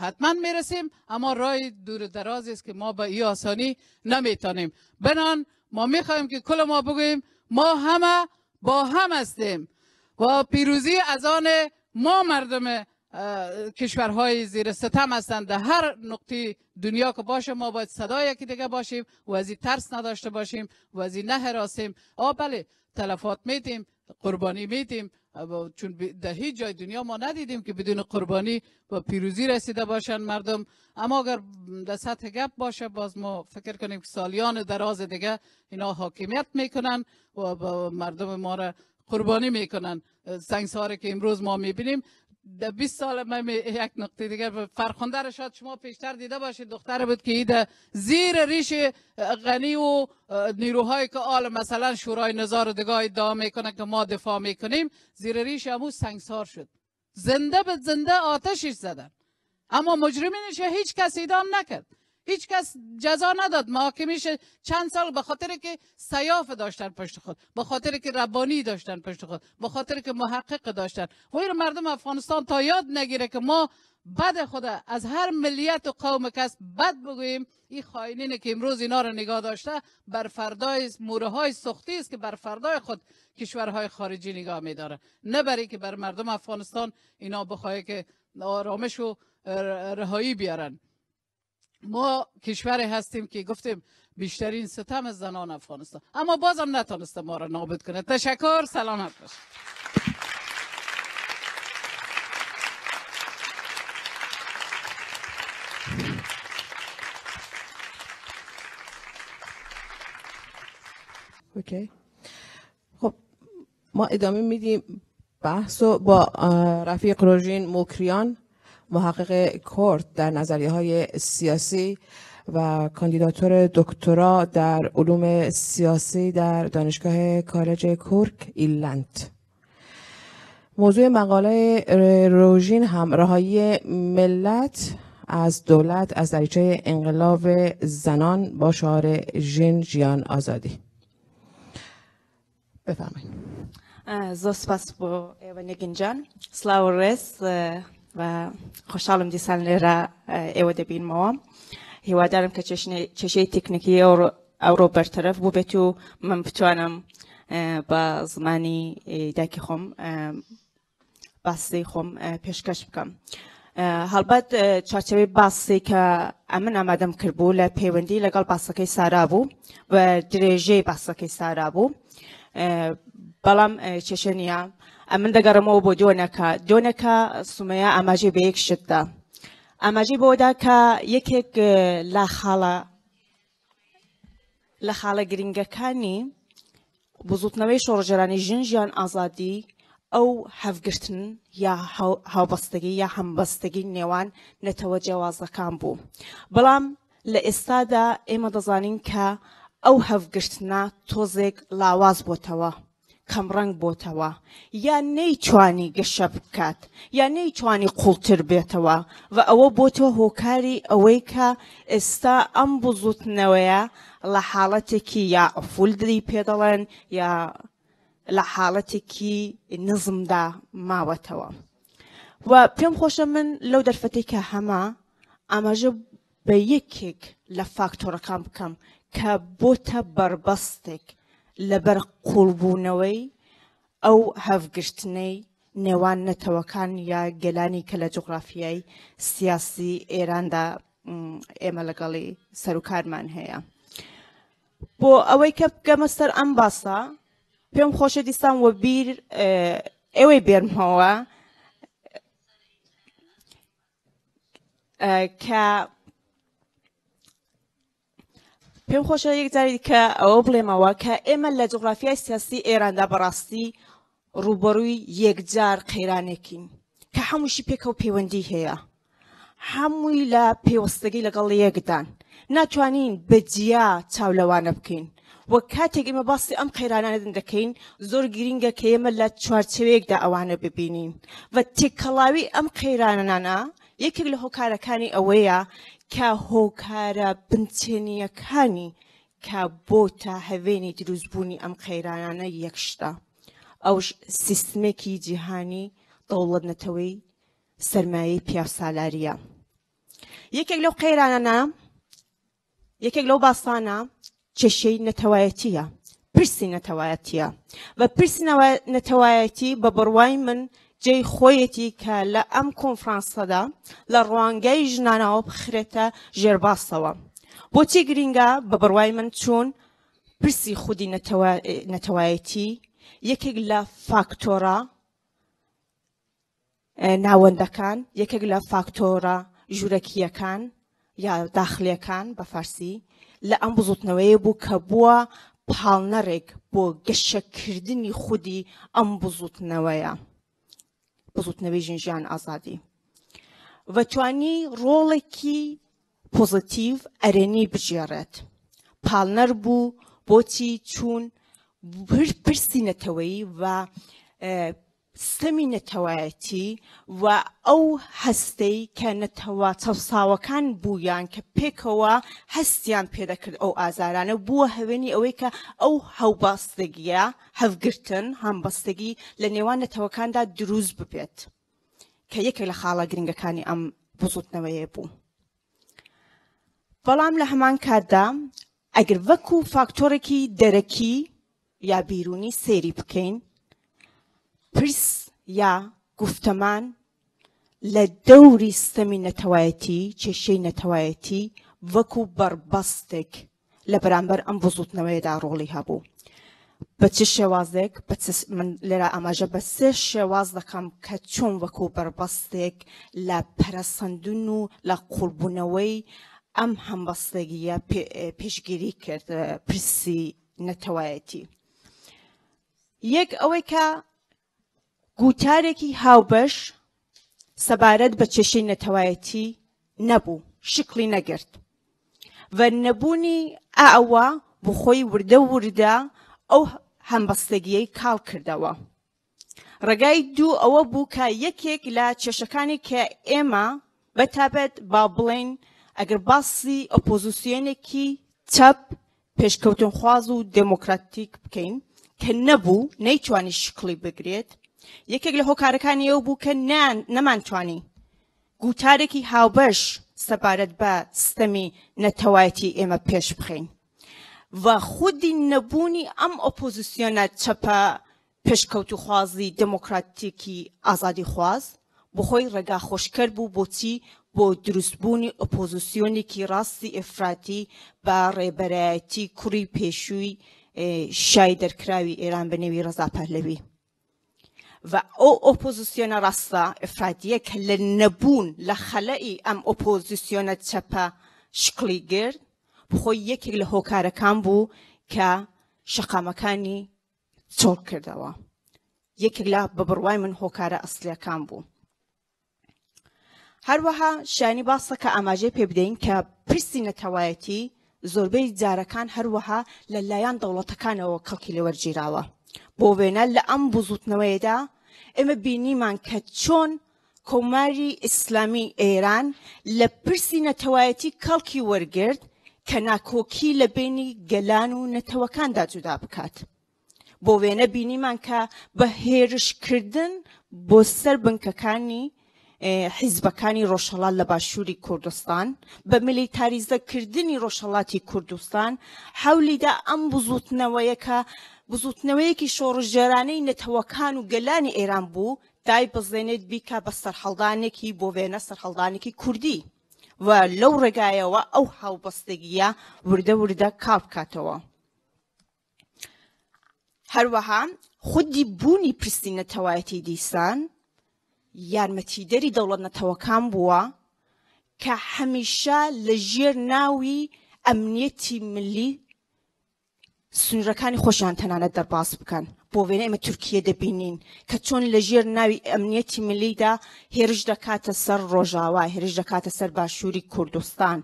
حتما میرسیم. اما راه دور درازی است که ما به این آسانی نمیتونیم. بنان ما میخوایم که کل ما بگوییم ما همه با هم هستیم و پیروزی از آن ما مردم کشورهای زیر ستم هستند. در هر نقطه دنیا که باشه ما باید صدای یکی دیگه باشیم و از این ترس نداشته باشیم و از این نهراسیم. بله تلفات میتیم، قربانی میتیم، چون در هیچ جای دنیا ما ندیدیم که بدون قربانی و پیروزی رسیده باشن مردم. اما اگر در سطح گپ باشه باز ما فکر کنیم که سالیان دراز دیگه اینا حاکمیت میکنن و مردم ما را قربانی میکنن. سنگساری که امروز ما میبینیم در 20 سال من یک نقطه دیگه فرخنده را شاید شما پیشتر دیده باشید، دختر بود که ایده زیر ریش غنی و نیروهایی که آل مثلا شورای نظار دیگه ادعا میکنه که ما دفاع میکنیم زیر ریش همون سنگسار شد، زنده به زنده آتشش زدن. اما مجرمینش هیچ کس اعدام نکرد، هیچ کس جزا نداد. محاکمیش چند سال به خاطر که سیاف داشتن پشت خود، به خاطر که ربانی داشتن پشت خود، به خاطر که محقق داشتن. و این مردم افغانستان تا یاد نگیره که ما بد خود از هر ملیت و قوم کس بد بگوییم، این خائنینه که امروز اینا رو نگاه داشته بر فردای موره های سختی است که بر فردای خود کشورهای خارجی نگاه میداره، نه برای که بر مردم افغانستان اینا بخواه که آرامش و رهایی بیارن. ما کشوری هستیم که گفتیم بیشترین ستم از زنان افغانستان، اما بازم نتونسته ما را نابود کنه. تشکر، سلامت باش. اوکی. خب ما ادامه میدیم بحث با رفیق روژین موکریان، محقق کرد در نظریه‌های سیاسی و کاندیداتور دکترا در علوم سیاسی در دانشگاه کالج کورک ایرلند. موضوع مقاله روژین هم رهایی ملت از دولت از دریچه انقلاب زنان با شعار ژینجیان آزادی. بفرمایید. زۆر سپاس بۆ ئێوە نێگینجان، سلااو و ڕێز و خۆشحاڵم دیسان لێرە ئێوە دەبینمەوە. هیوادارم کە کێشەی تکنیکی ئەوڕۆ بەرتەرەف بوو بێت و من بتوانم بە زمانی دایکی خۆم باسی خۆم پێشکەش بکەم. هەڵبەت چارچەوەی باسی کە ئەمن ئامادەم کردبوو لە پەیوەندی لەگەڵ باسەکەی سارا بوو و درێژەی باسەکەی سارا بوو، بەڵام کێشە نییە. ئەمن دەگەڕمەوە بۆ دۆنەکە سومەیە ئاماژەی بە یەک شتدا، ئاماژەی بۆدا کە یەکێک لە خاڵە گرنگەکانی بزوتنەوەی شۆڕژێرانی ژینجیان ئازادی ئەو هەفگرتن یا هاوبەستگی یا هەمبەستگی نێوان نەتەوە جیاوازەکان بوو. بەڵام لە ئێستادا ئێمە دەزانین کە ئەو هەفگرتنە تۆزێک لاواز بۆتەوە، کەمڕەنگ بۆتەوە، یا نەیتوانی گەشە بکات، یا نەیتوانی قوڵتر بێتەوە و ئەوە بۆتەوە هۆکاری ئەوەی کە ئێستا ئەم بزوتنەوەیە لە حاڵەتێکی یا ئەفولدی پێدەڵێن یا لە حاڵەتێکی نزمدا ماوەتەوە. و پێم خۆشە من لەو دەرفەتەی کە هەما ئاماژە بە یەکێک لە فاکتۆرەکان بکەم کە بۆتە بربەستێک لەبەر قوڵبوونەوەی ئەو هەفگرتنەی نێوان نەتەوەکان یا گەلانی کە لە جوغرافیای سیاسی ئێراندا ئێمە لەگەڵی سەرۆکارمان هەیە. بۆ ئەوەی کە بگەمە سەر ئەم باسە پێم خۆشە دیسان وە بیر ئێوەی بێرمەوە کە پێم خۆشە یەکجاری کە ئەوە بڵێمەوە کە ئێمە لە جوغرافیای سیاسی ئێراندا بەڕاستی ڕوبەڕووی یەکجار قەیرانێکین کە هەمووشی پێکەوە پەیوەندی هەیە، هەمووی لە پێوەستگی لەگەڵ یەکدان، ناتوانین بەجیا چاولەوانە بکەین. وە کاتێک ئێمە باسی ئەم قەیرانانە دەکەین زۆر گرینگە کە ئێمە لە چوارچەوەیەکدا ئەوانە ببینین و تێکەڵاوی ئەم قەیرانانە یەکێک لە هۆکارەکانی ئەوەیە کە هۆکارە بنچێنیەکانی کە بۆتە هەوێنی دروستبوونی ئەم قەیرانانە یەکشتە، ئەوش سیستمێکی جیهانی دەوڵەتنەتەوەی سەرمایەی پیاوسالاریە. یەکێک لەو قەیرانانە، یەکێک لەو باسانە کێشەی نەتەوایەتیە، پرسی نەتەوایەتیە و پرسی نەتەوایەتی بە بڕوای من جێی خۆیەتی کە لە ئەم کۆنفرانسەدا لە ڕوانگەی ژنانەوە بخرێتە ژێرباسەوە. بۆچی گرینگە بە بڕوای من چوون پرسی خودی نەتەوایەتی یەکێک لە فاکتۆرە ناوەندەکان، یەکێک لە فاکتۆرە ژوورەکیەکان یا داخلیەکان بە فارسی لە ئەم بزوتنەوەیە بوو کە بووە پاڵنەڕێک بۆ گەشەکردنی خودی ئەم بزوتنەوەیە، بزوتنەوەی ژینجیان ئازادی و توانی ڕۆڵێکی پۆزیتیڤ ئەرێنی بژێڕێت. پاڵنەر بوو بۆچی چوون پرسی نەتەوەیی و سەمی نەتەوایەتی و ئەو هەستەی کە نەتەوە چەساوەکان بوویان کە پێکەوە هەستیان پێدەکرد ئەو ئازارانە بووە هەوێنی ئەوەی کە ئەو هەوبەستگیە هەفگرتن هەمبەستگی لە نێوان نەتەوەکاندا دروست ببێت کە یەکێک لە خاڵە گرنگەکانی ئەم بزوتنەوەیە بوو. بەڵام لە هەمان کاتدا ئەگەر وەکو فاکتۆرێکی دەرەکی یا بیرونی سێری بکەین، پرس یا گفتەمان لە دەوری سەمی نەتەوایەتی، کێشەی نەتەوایەتی وەکو بەربەستێک لە بەرامبەر ئەم بزوتنەوەیەدا ڕۆڵی هەبوو. بە چ شێوازێک من لێرە ئاماژە بە سێ شێواز دەکەم کە چۆن وەکو بەربەستێک لە پەرەسەندن و لە قوڵبوونەوەی ئەم هەمبەستگیە پێشگیری کرد پرسی نەتەوایەتی. یەک ئەوەی کە گوتارێکی هاوبەش سەبارەت بە کێشەی نەتەوایەتی نەبوو، شکلی نەگرت و نەبوونی ئەوە بۆ خۆی وردە وردە ئەو هەمبەستگیەی کاڵ کردەوە. ڕێگای دوو ئەوە بوو کە یەکێک لە کێشەکانی کە ئێمە بەتابەت با بڵێن ئەگەر باسی ئۆپۆزیسیۆنێکی چەپ پێشکەوتنخواز و دموکراتیک بکەین کە نەبوو نەیتوانی شکلی بگرێت، یەکێک لە هۆکارەکانی ئەو بوو کە نەمانتوانی گوتارێکی هاوبەش سەبارەت بە سیستەمی نەتەوایەتی ئێمە پێش بخەین و خودی نەبوونی ئەم ئۆپۆزیسیۆنە چەپە پێشکەوتوخوازی دموکراتیکی ئازادی خواز بۆ خۆی ڕێگا خۆشکەر بوو بۆچی بۆ دروستبوونی ئۆپۆزیسیۆنێکی ڕاستی ئەفراتی بە ڕێبەرایەتی کوڕی پێشووی شای دەرکراوی ئێران بە نێوی ڕەزا پەهلەوی. و ئەو ئۆپۆزیسیۆنە ڕاستە ئەفراتیە کە لە نەبوون لە خەلەئی ئەم ئۆپۆزیسیۆنە چەپە شکلی گرت بخۆی یەکێک لە هۆکارەکان بوو کە شەقامەکانی چۆڵ کردەوە. یەکێک لە بەبڕوای من هۆکارە ئەسلیەکان بوو. هەروەها شانی باسە کە ئاماژەی پێ بدەین کە پرسی نەتەوایەتی زۆربەی جارەکان هەروەها لەلایەن دەوڵەتەکانەوە کەڵکی لێوەرگیراوە. بۆ وێنە لە ئەم بزوتنەوەیەدا ئێمە بینیمان کە چۆن کۆماری ئیسلامی ئێران لە پرسی نەتەوایەتی کەڵکی وەرگرت کە ناکۆکی لە بینی گەلان و نەتەوەکاندا جودا بکات. بۆ وێنە بینیمان کە بە هێرشکردن بۆ سەر بنکەکانی حیزبەکانی ڕۆژهەڵات لە باشووری کوردستان بە میلیتاریزەکردنی ڕۆژهەڵاتی کوردستان حەولیدا ئەم بزوتنەوەیەکە بزوتنەوەیەکی شۆڕژێرانەی نەتەوەکان و گەلانی ئێران بوو دای بزێنێت بیکە بە سەرهەڵدانێکی بۆ وێنە سەرهەڵدانێکی کوردی و لەو ڕێگایەوە ئەو هاوبەستگیە وردە وردە کاڵ بکاتەوە. هەروەها خودی بوونی پرسی نەتەوایەتی دیسان یارمەتیدەری دەوڵەت نەتەوەکان بووە کە هەمیشە لە ژێر ناوی ئەمنیەتی ملی سنوورەکانی خۆشیان تەنانەت دەرباز بکەن. بۆ وێنە ئێمە تورکیە دەبینین کە چۆن لە ژێر ناوی ئەمنیەتی ملیدا هێرش دەکاتە سەر ڕۆژاوا، هێرش دەکاتە سەر باشووری کوردستان.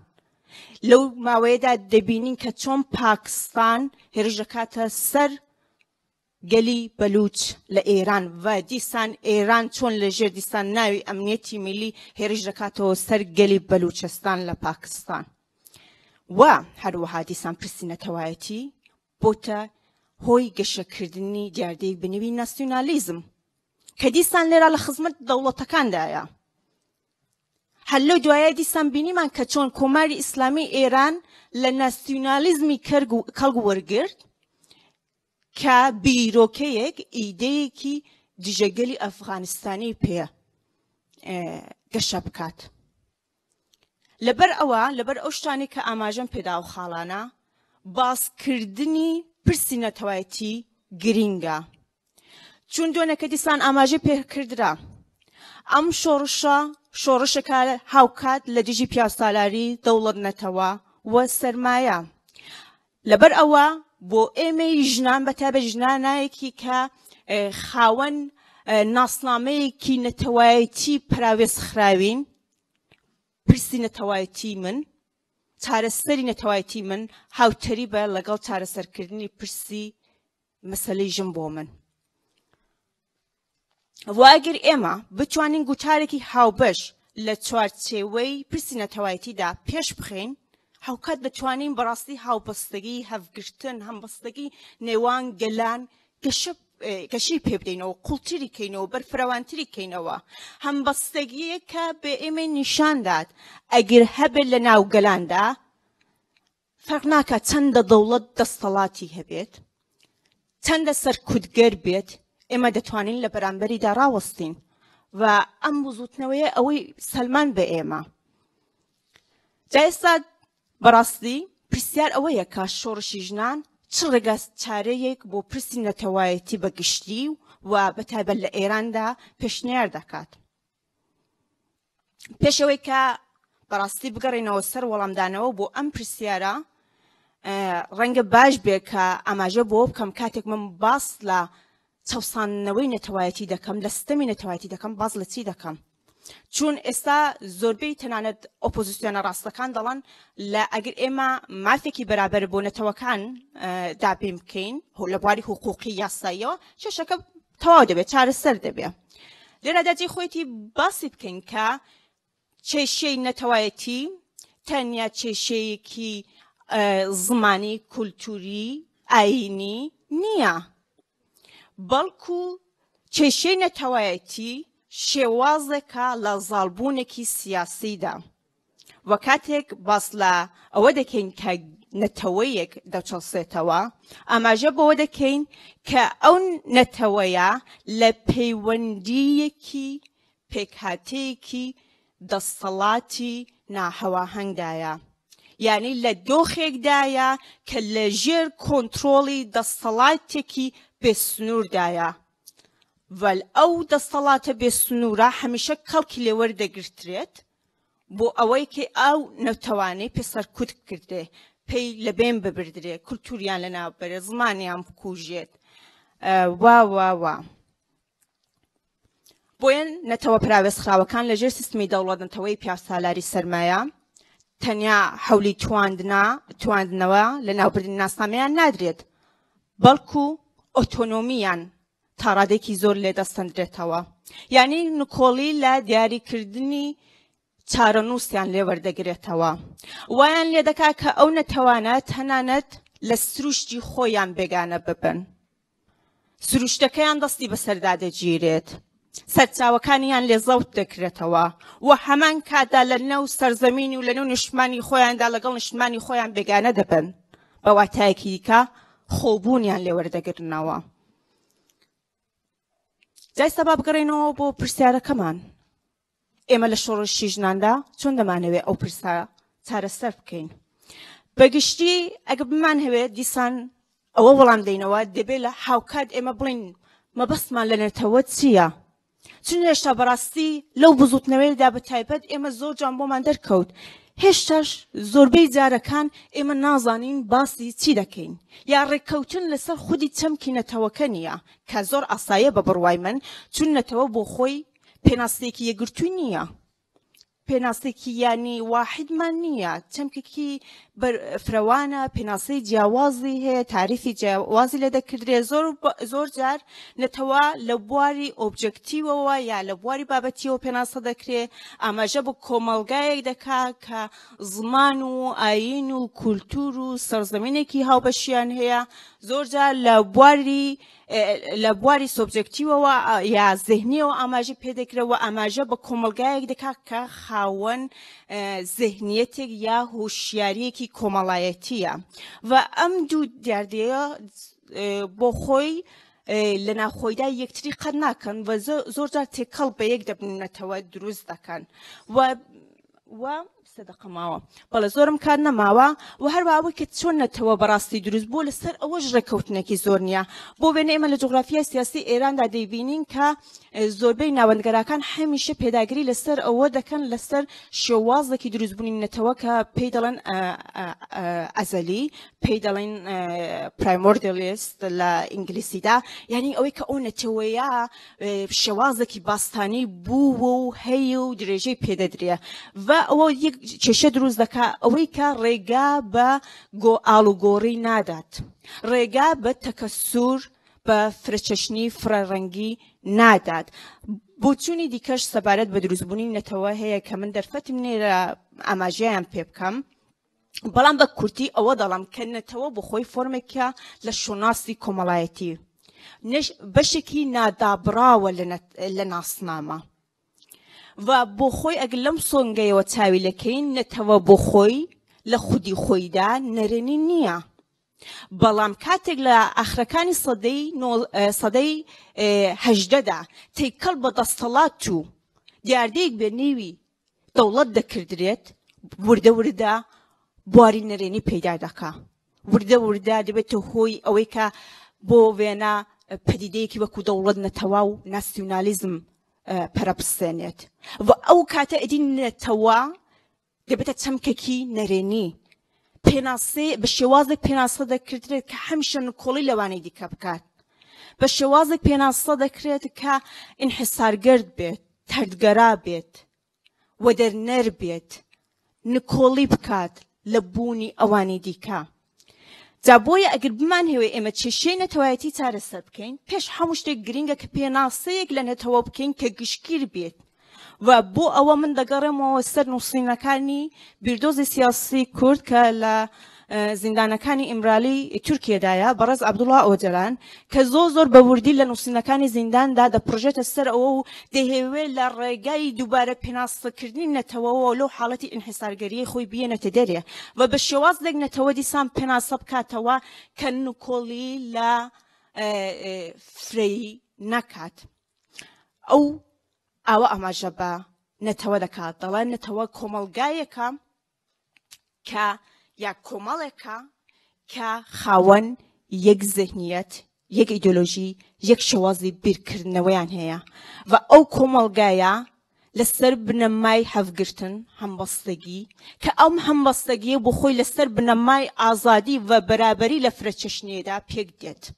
لەو ماوەیەدا دەبینین کە چۆن پاکستان هێرش دەکاتە سەر گەلی بەلوچ لە ئێران و دیسان ئێران چۆن لە ژێر دیسان ناوی ئەمنیەتی ملی هێرش دەکاتەوە سەر گەلی بەلوچستان لە پاکستان. و هەروەها دیسان پرسی نەتەوایەتی بۆتە هۆی گەشەکردنی دیاردەیەک بنەوی ناسیۆنالیزم کە دیسان لێرە لە خزمەت دەوڵەتەکاندایە. هەر لەو دوایە دیسان بینیمان کە چۆن کۆماری ئیسلامی ئێران لە ناسیۆنالیزمی کەڵگ وەرگرت کە بیرۆکەیەک ئیدەیەکی دژەگەلی ئەفغانستانی پێ گەشە بکات. لەبەر ئەوە لەبەر ئەو شتانی کە ئاماژەم پێدا و خاڵانە باسکردنی پرسی نەتەوایەتی گرینگە چون دوێنەکە دیسان ئاماژەی پێکردرا ئەم شۆڕشەکە هاوکات لە دژی پیاسالاری دەوڵەت نەتەوە و سەرمایە. لەبەر ئەوە بۆ ئێمەی ژنان بەتابە ژنانایەکی کە خاوەن ناسنامەیەکی نەتەوایەتی پراوێزخراوین پرسی نەتەوایەتی من چارەسەری نەتەوایەتی من هاوتەری بە لەگەڵ چارەسەرکردنی پرسی مەسەلەی ژن بۆ من. واگەر ئێمە بتوانین گوتارێکی هاوبەش لە چوارچێوەی پرسی نەتەوایەتیدا پێش بخەین هاوکات دەتوانین بەڕاستی هاوبەستگی هەفگرتن هەمبەستگی نێوان گەلان گەشەی پێ بدەینەوە قوڵتری کەینەوە بەرفراوانتری کەینەوە هەمبەستگیە کە بە ئێمە نیشاندات ئەگەر هەبێت لە ناو گەلاندا فەرق ناکات چەندە دەوڵەت دەستەڵاتی هەبێت چەندە سەرکوتگەر بێت ئێمە دەتوانین لە بەرامبەریدا ڕاوەستین و ئەم بزوتنەوەیە ئەوەی سەلمان بە ئێمە. جا ئێستا بەڕاستی پرسیار ئەوەیە کە شۆڕشی ژنان چ ڕێگە چارەیەک بۆ پرسی نەتەوایەتی بەگشتی و بەتایبەت لە ئێراندا پێشنیار دەکات. پێشەوەی کە بەڕاستی بگەڕێنەوە سەر وەڵامدانەوە بۆ ئەم پرسیارە ڕەنگە باش بێ کە ئاماژە بۆ بکەم کاتێک من باس لە چاوسانەوەی نەتەوایەتی دەکەم لە سیستەمی نەتەوایەتی دەکەم باز لە چی دەکەم چون ئێستا زۆربەی تەنانەت ئۆپۆزیسیۆنە ڕاستەکان دەڵێن لە ئەگەر ئێمە مافێکی بەرابەر بۆ نەتەوەکان دابین بکەین لە بواری حقوقی یاساییەوە کێشەکە تەواو دەبێت چارەسەر دەبێت. لێرەدا جێ خۆیەتی باسی بکەین کە کێشەی نەتەوایەتی تەنیا کێشەیەکی زمانی کولتوری ئاینی نییە بەڵکو کێشەی نەتەوایەتی شێوازێکە لە زاڵبوونێکی سیاسیدا و کاتێک باس لە ئەوە دەکەین کە نەتەوەیەک دەچەڵسێتەوە ئاماژە بەوە دەکەین کە ئەو نەتەوەیە لە پەیوەندیەکی پێکهاتەیەکی دەسەڵاتی ناهەواهەنگدایە یعنی لە دۆخێکدایە کە لە ژێر کۆنترۆڵی دەسەڵاتێکی بێسنووردایە ول ئەو دەسەڵاتە بێسنوورە هەمیشە کەڵکی لێوەردەگرترێت بۆ ئەوەی کە ئەو نەتەوانەی پێسەرکوت کردێ پێی لەبێن ببردرێ کولتوریان لەناوبەرێ زمانیان بکوژێت وا بۆیان نەتەوە پراوێزخراوەکان لەژێر سیستمی دەوڵەتەوەی پیاسالاری سەرمایە تەنیا هەولی تواندنەوە لە ناوبردنی ناسنامەیان نادرێت بەڵکو ئۆتۆنۆمیان تا ڕادێکی زۆر لێدەستەندرێتەوە یعنی نکۆڵی لە دیاریکردنی چارەنووسیان لێوەردەگرێتەوە وایان لێ دەکات کە ئەو نەتەوانە تەنانەت لە سروشتی خۆیان بێگانە ببن سروشتەکەیان دەستی بەسەردا دەگیرێت سەرچاوەکانیان لێ زەوت دەکرێتەوە و هەمان کاتدا لە نەو سەرزەمینی و لە نەو نیشتمانی خۆیاندا لەگەڵ نیشتمانی خۆیان بێگانە دەبن بە واتایەکی دیکە خۆبوونیان لێوەردەگرنەوە. جای سەبا بگەڕێنەوە بۆ پرسیارەکەمان ئێمە لە شۆڕشی ژناندا چۆن دەمانەوێت ئەو پرسیارە چارەسەر بکەین بەگشتی ئەگە بمان هەوێت دیسان ئەوە وەڵام دەینەوە دەبێت لە هاوکات ئێمە بڵین مەبەستمان لە نەتەوە چییە چون هێشتا بەڕاستی لەو بزوتنەوەیدا بە تایبەت ئێمە زۆر جان بۆمان دەرکەوت هێشتاش زۆربەی جارەکان ئێمە نازانین باسی چی دەکەین یا ڕێککەوتن لەسەر خودی چەمکی نەتەوەکە نییە کە زۆر ئاسایە بە بڕوای من چون نەتەوە بۆ خۆی پێناسەیەکی یەکگرتووی نییە پێناسێکی یانی واحدمان نییە چەمکێکی فرەوانە پێناسەی جیاوازی هەیە تاریفی جیاوازی لێ دەکردرێ زۆر جار نەتەوە لە بواری ئۆبجەکتیوەوە یا لە بواری بابەتیەوە پێناسە دەکرێت ئاماژە بە کۆمەڵگایەک دەکات کە زمان و ئاین و کولتور و سەرزەمینێکی هاوبەشیان هەیە زۆر جار لە بواری سۆبجەکتیوەوە یا زەهنیەوە ئاماژە پێدەکرێتەوە ئاماژە بە کۆمەڵگایەک دەکات کە خاوەن زەهنیەتێک یا هوشیاریەکی کۆمەڵایەتیە و ئەم دوو دیاردەیە بۆ خۆی لە ناخۆیدا یەکتری قەت ناکەن و زۆر جار تێکەڵ بە یەک دەبنەتەوە دروست دەکەن و سەدەقە ماوە بەڵێ زۆرم کار نەماوە و هەروەها کە چۆن نەتەوە بەڕاستی دروست بوو لەسەر ئەوەش ڕێکەوتنێکی زۆر نییە بۆ وێنە ئێمە لە جوغرافیای سیاسی ئێراندا دەیبینین کە زۆربەی ناوەندگەرەکان هەمیشە پێداگیری لەسەر ئەوە دەکەن لەسەر شێوازێکی دروستبوونی نەتەوە کە پێی دەڵێن ئەزەلی پێی دەڵێن پرایمۆردیالیست لە ئینگلیسیدا یعنی ئەوەی کە ئەو نەتەوەیە شێوازێکی باستانی بووە و هەیە و درێژەی پێدەدرێ و ئەوە کێشە دروست دەکات ئەوەی کە ڕێگا بە ئاڵوگۆڕی نادات ڕێگا بە تەکەسوور بە فرەچەشنی فرەڕەنگی نادات بۆچوونی دیکەش سەبارەت بە دروستبوونی نەتەوە هەیە کە من دەرفەتم نێرە ئاماژەیان پێ بکەم بەڵام بە کورتی ئەوە دەڵام کە نەتەوە بۆ خۆی فۆرمێکە لە شۆناسی کۆمەڵایەتی بەشێکی نادابراوە لە ناسنامە و بۆ خۆی ئەگەر لەم سۆنگەیەوە چاوی لەکەین نەتەوە بۆ خۆی لە خودی خۆیدا نەرێنی نییە بەڵام کاتێک لە ئاخرەکانی سەدەی هەژدەدا تێکەڵ بە دەستەڵات و دیاردەیەک بە نێوی دەوڵەت دەکردرێت وردە بواری نرینی پیدا دکا ورده دبیت هوی اوی که بو وینا پدیده کی وکو دولت نتواو ناسیونالیزم پرابسنت و او کاتا ادین نتوا دبیت تمککی نرینی پناسه بشوازك پناسه دکرد که همیشه نکولی لوانی دیکه بکات بشوازك پناسه دکرد که انحصارگرد بیت تردگرا بیت و در نر بیت نکولی بکات لبونی اوانی دیکه جابوی اگر بمان هوی اما چشین نتوایتی ترسد کن پیش هموش گرینگه که پناسه یک لنتواب کن که گشکیر بیت و بو او من دقرم و سر نوسینکانی بیردوز سیاسی کرد که ل زندانکانی امرالی ترکیه دایا برز عبدالله اوجلان که زور بوردی لنوسینکانی زندان دا پروژه سر او دهوی لرگای دوباره پناس کردنی نتوه ولو حالتی انحصارگری خوی بیه نتدریه و به شواز دگ نتوه دیسان پناسب کاتوا کنو کلی ل فری نکات او اما جبا نتوه دکات دلان نتوه کمالگای که یا کمالکا که خوان یک ذهنیت یک ایدئولوژی یک شوازی بیرکردنویان هیا و او کمالگایا لسر بنمای هفگرتن همبستگی که ام همبستگی بخوی لسر بنمای آزادی و برابری لفرچشنی دا پیگ دید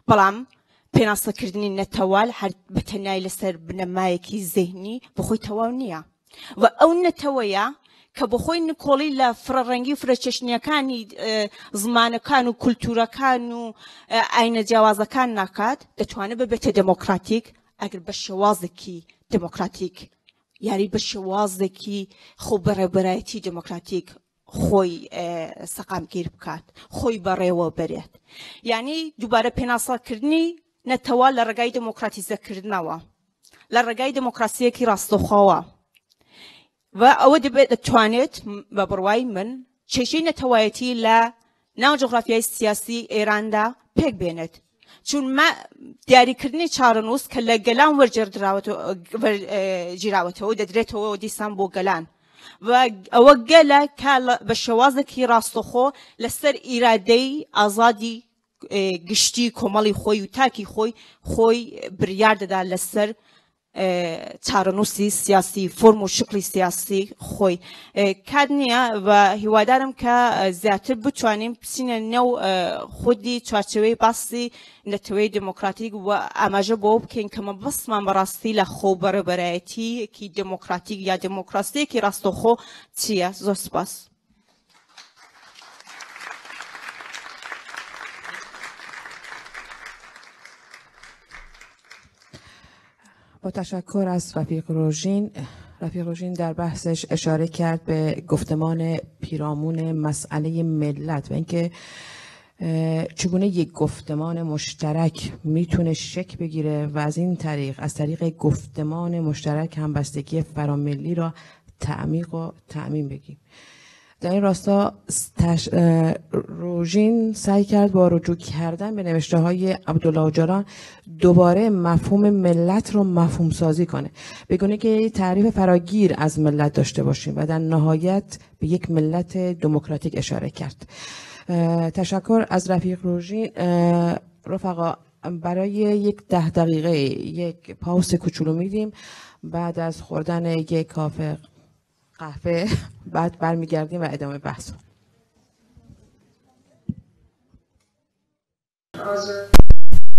بلام پناسه کردنی نتوال هر بتنای لسر بنمای کی ذهنی بخوی توال نیا و او نتویا که بخوی نکولی لفرنگی فرچشنیکانی زمانکان و کلتورکان و عین جوازکان نکات دتوانه به بیت دموکراتیک اگر بشوازکی دموکراتیک یعنی بشوازکی خوب برایتی دموکراتیک خوی سقام گیر بکات خوی برای و برید یعنی دوباره پناسه کردنی نتوال لرگای دموکراتیزه کردنوا لرگای دموکراسی کی راستخوا و اود توانت و بروای من چشین نتوایتی ل ناو جغرافیای سیاسی ایران دا پیک بیند چون ما دیاری کردنی چارنوس که لگلان جراوته و ددرته و دیسان بو گلان و اوگله که بشوازکی راستخو لسر ایرادی آزادی گشتی کمالی خوی و تاکی خوی بریارد دا لسر چارنوسی سیاسی فرم و شکلی سیاسی خوی کدنیا و هوادارم که زیادتر بتوانیم سین نو خودی چارچوبی باسی نتوی دموکراتیک و اماجه بوب که اینکه بس من براستی لخوبر برایتی کی دموکراتیک یا دموکراسی کی راستو خو چیه زوسپاس با تشکر از رفیق روژین در بحثش اشاره کرد به گفتمان پیرامون مسئله ملت و اینکه چگونه یک گفتمان مشترک میتونه شکل بگیره و از طریق گفتمان مشترک همبستگی فراملی را تعمیق و تأمین بگیم. در این راستا روژین سعی کرد با رجوع کردن به نوشته های عبدالله اوجلان دوباره مفهوم ملت رو مفهوم سازی کنه، بگونه که تعریف فراگیر از ملت داشته باشیم و در نهایت به یک ملت دموکراتیک اشاره کرد. تشکر از رفیق روژین. رفقا برای یک 10 دقیقه یک پاوز کوچولو میدیم، بعد از خوردن یک کافه قهوه بعد برمیگردیم و ادامه بحث.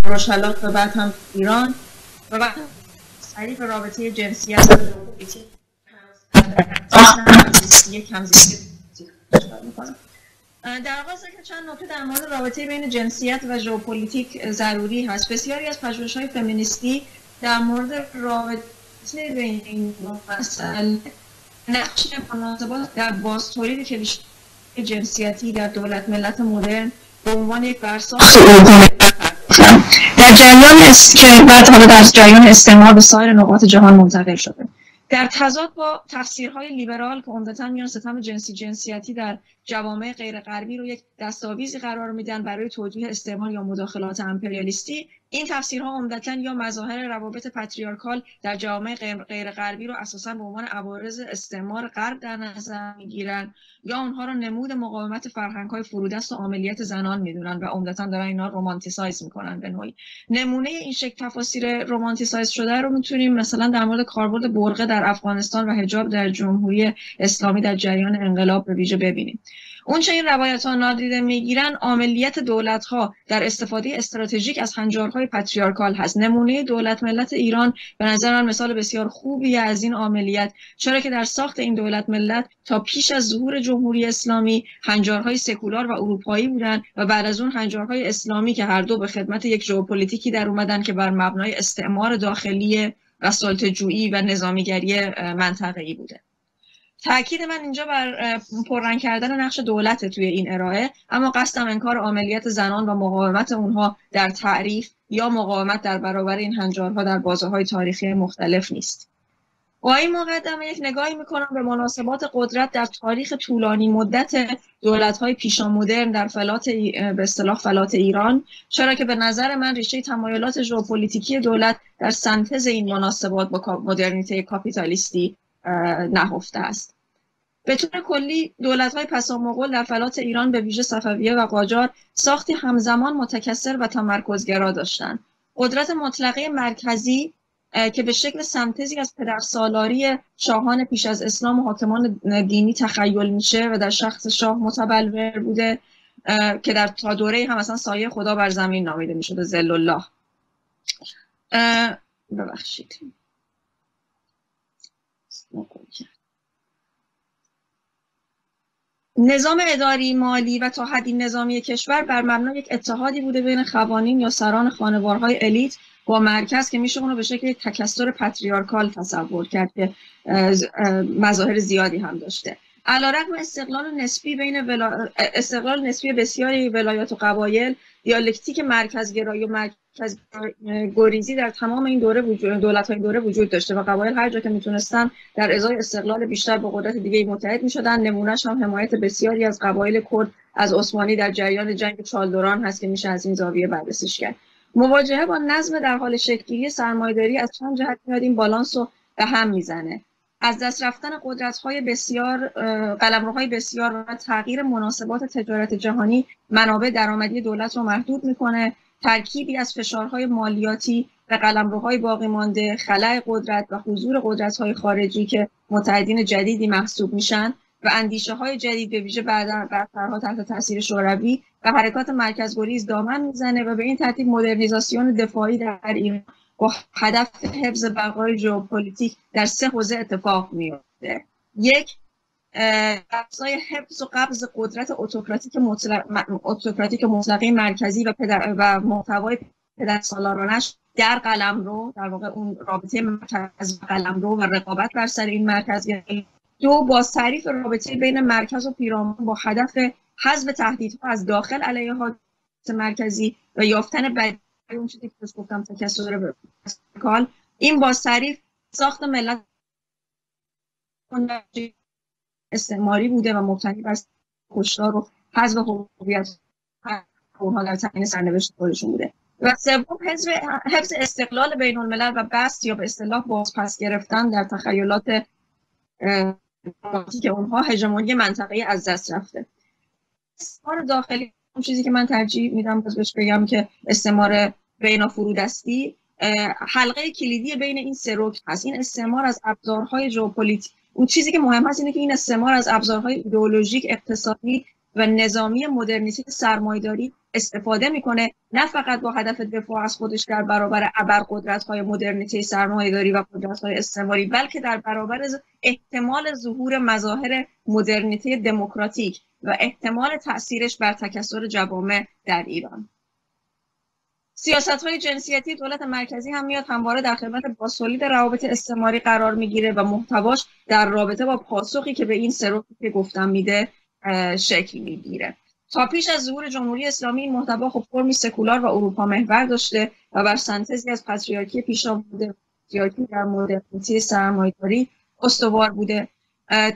روشالات و بعد هم ایران و بعد تعریف رابطه جنسیت در آغاز که چند نکته در مورد رابطه بین جنسیت و ژئوپلیتیک ضروری هست. بسیاری از پژوهش‌های فمینیستی در مورد رابطه بین این مسائل نقش مناسبات در بازتولید کلیشه جنسیتی در دولت ملت مدرن به عنوان یک برساخت در جریان که بعد حالا در جریان استعمار به سایر نقاط جهان منتقل شده، در تضاد با تفسیرهای لیبرال که عمدتاً میان ستم جنسیتی در جوامع غیر غربی رو یک دستاویزی قرار میدن برای توجیه استعمار یا مداخلات امپریالیستی، این تفسیرها عمدتاً یا مظاهر روابط پاتریارکال در جوامع غیر غربی رو اساساً به عنوان عوارض استعمار غرب در نظر میگیرن یا اونها رو نمود مقاومت فرهنگ‌های فرودست و عاملیت زنان میدونن و عمدتاً دارن اینا رومانتیسایز میکنن به نوعی. نمونه این شکل تفاسیر رومانتیسایز شده رو میتونیم مثلا در مورد کاربرد برقه در افغانستان و حجاب در جمهوری اسلامی در جریان انقلاب به ویژه ببینیم. اون چه این روایت‌ها نادیده میگیرن عاملیت دولت‌ها در استفاده استراتژیک از هنجارهای پاتریارکال هست. نمونه دولت ملت ایران به نظر من مثال بسیار خوبی از این عملیات، چرا که در ساخت این دولت ملت تا پیش از ظهور جمهوری اسلامی هنجارهای سکولار و اروپایی بودند و بعد از اون هنجارهای اسلامی که هر دو به خدمت یک ژئوپلیتیکی در اومدن که بر مبنای استعمار داخلی و سلطه‌جویی و نظامیگری منطقه‌ای بوده. تأکید من اینجا بر پررنگ کردن نقش دولت توی این ارائه، اما قصدم انکار عملیات زنان و مقاومت اونها در تعریف یا مقاومت در برابر این هنجارها در بازه‌های تاریخی مختلف نیست. با این مقدمه یک نگاهی میکنم به مناسبات قدرت در تاریخ طولانی مدت دولت‌های پیشامدرن در به اصطلاح فلات ایران، چرا که به نظر من ریشه تمایلات ژئوپلیتیکی دولت در سنتز این مناسبات با مدرنیته کاپیتالیستی نهفته است. به طور کلی دولت‌های پسامغول در فلات ایران به ویژه صفویه و قاجار ساختی همزمان متکثر و تمرکزگرا داشتند. قدرت مطلقه مرکزی که به شکل سنتزی از پدرسالاری شاهان پیش از اسلام و حاکمان دینی تخیل میشه و در شخص شاه متبلور بوده که در تا دوره هم مثلا سایه خدا بر زمین نامیده میشده، ذل الله. ببخشید نظام اداری، مالی و تا حدی نظامی کشور بر مبنای یک اتحادی بوده بین خوانین یا سران خانوارهای الیت با مرکز که میشه اونو به شکل یک تکثر پاتریارکال تصور کرد که مظاهر زیادی هم داشته. علیرغم استقلال نسبی بسیاری ولایات و قبایل، دیالکتیک مرکزگرایی و مرکزگریزی در تمام این دولت‌های دوره وجود داشته و قبایل هر جا که میتونستن در ازای استقلال بیشتر با قدرت دیگه متحد میشدن. نمونهش هم حمایت بسیاری از قبایل کرد از عثمانی در جریان جنگ چالدوران هست که میشه از این زاویه بررسیش کرد. مواجهه با نظم در حال شکل‌گیری سرمایه‌داری از چند جهت میاد این بالانس رو به هم میزنه. از دست رفتن قدرت‌های بسیار، قلمروهای بسیار و تغییر مناسبات تجارت جهانی منابع درآمدی دولت رو محدود میکنه. ترکیبی از فشارهای مالیاتی و قلمروهای باقی مانده، خلأ قدرت و حضور قدرت‌های خارجی که متحدین جدیدی محسوب میشن و اندیشه‌های جدید به ویژه برترها تحت تاثیر شوروی و حرکات مرکزگریز دامن میزنه و به این ترتیب مدرنیزاسیون دفاعی در ایران با هدف حفظ بقای ژئوپلیتیک در 3 حوزه اتفاق میفته. یک، افزای حفظ و قبض قدرت اتوکراتیک مطلقه مرکزی و محتوای پدرسالارانش در قلمرو، در واقع اون رابطه مرکز و قلمرو و رقابت بر سر این مرکز. دو، با تعریف رابطه بین مرکز و پیرامون با هدف حذف تهدیدها از داخل علیه حاکمیت مرکزی و یافتن اون چیزی که گفتم تکثر کال. این با تعریف ساخت ملت استعماری بوده و مبتنی بر کشتار و حذف هویت اونها در تعیین سرنوشت خودشون بوده. و سوم، حفظ استقلال بین الملل و بسط یا به اصطلاح بازپس گرفتن در تخیلات که اونها هژمونی منطقه‌ای از دست رفته. استعمار داخلی، اون چیزی که من ترجیح میدم بهش بگم که استعمار بین فرودستی حلقه کلیدی بین این 3 رکن هست. این استعمار از ابزارهای ژئوپلیتیک، اون چیزی که مهم هست اینه که این استعمار از ابزارهای ایدئولوژیک، اقتصادی و نظامی مدرنیته سرمایه‌داری استفاده میکنه، نه فقط با هدف دفاع از خودش در برابر ابرقدرت‌های مدرنیته سرمایه‌داری و قدرت‌های استعماری، بلکه در برابر احتمال ظهور مظاهر مدرنیته دموکراتیک و احتمال تأثیرش بر تکثر جوامع در ایران. سیاست‌های جنسیتی دولت مرکزی هم میاد همواره در خدمت بازتولید روابط استعماری قرار میگیره و محتواش در رابطه با پاسخی که به این 3 رکن که گفتم میده شکل میگیره. تا پیش از ظهور جمهوری اسلامی این محتوا خب فرمی سکولار و اروپا محور داشته و بر سنتزی از پاتریارکی پیشامده پاتریارکی در مدرنیته سرمایه‌داری استوار بوده.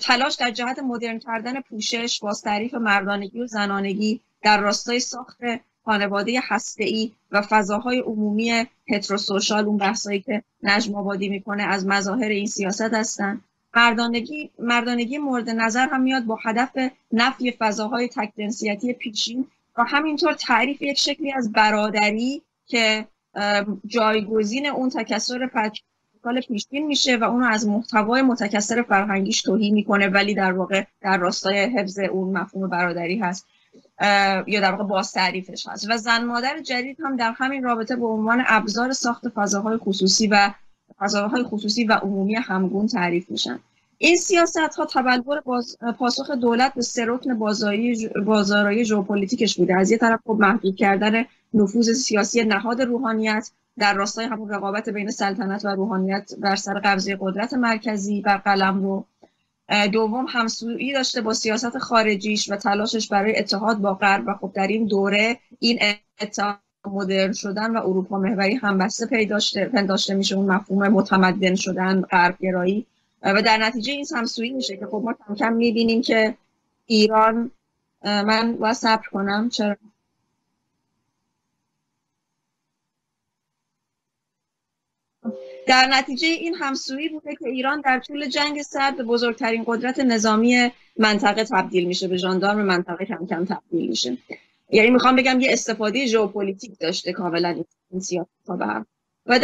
تلاش در جهت مدرن کردن پوشش با تعریف مردانگی و زنانگی در راستای ساخت خانواده هسته‌ای و فضاهای عمومی هتروسوشال، اون بحثایی که نجم آبادی میکنه، از مظاهر این سیاست هستن. مردانگی مورد نظر هم میاد با هدف نفی فضاهای تک جنسیتی پیشین و همینطور تعریف یک شکلی از برادری که جایگزین اون تکثر پاتریارکال پیشین میشه و اونو از محتوای متکثر فرهنگیش تهی میکنه، ولی در واقع در راستای حفظ اون مفهوم برادری هست یا در واقع باز تعریفش هست. و زن مادر جدید هم در همین رابطه به عنوان ابزار ساخت فضاهای خصوصی و عمومی همگون تعریف میشن. این سیاست‌ها تبلور پاسخ دولت به سه رکن بازارایی ژئوپلیتیکش بوده. از یه طرف خب محدود کردن نفوذ سیاسی نهاد روحانیت در راستای همون رقابت بین سلطنت و روحانیت بر سر قبضه قدرت مرکزی بر قلمرو. دوم همسویی داشته با سیاست خارجیش و تلاشش برای اتحاد با غرب و خب در این دوره این اتحاد مدرن شدن و اروپا محوری همبسته پنداشته میشه، اون مفهوم متمدن شدن، غربگرایی، و در نتیجه این همسویی میشه که خب ما کم کم میبینیم که ایران، من باید صبر کنم چرا در نتیجه این همسویی بوده که ایران در طول جنگ سرد به بزرگترین قدرت نظامی منطقه تبدیل میشه، به ژاندارم منطقه کم کم تبدیل میشه. یعنی میخوام بگم یه استفاده ژئوپلیتیک داشته کاملا این سیاست‌ها به هم و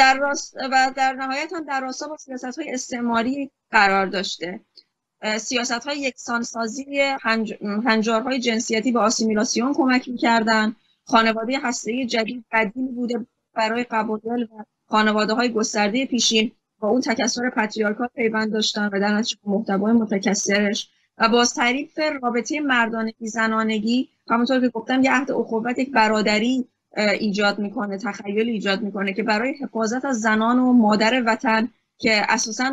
در نهایت هم در راستا با سیاست‌های استعماری قرار داشته. سیاست‌های یکسانسازی هنجارهای جنسیتی به آسیمیلاسیون کمک می‌کردن. خانواده هسته‌ای جدید بدیلی بوده برای قبایل و خانواده‌های گسترده پیشین با اون تکثر پاتریارکال پیوند داشتن و در نتیجه محتوای متکثرش و با تعریف رابطه مردانگی زنانگی، همونطور که گفتم، یه عهد اخوت، یک برادری ایجاد میکنه، تخیل ایجاد میکنه که برای حفاظت از زنان و مادر وطن که اساساً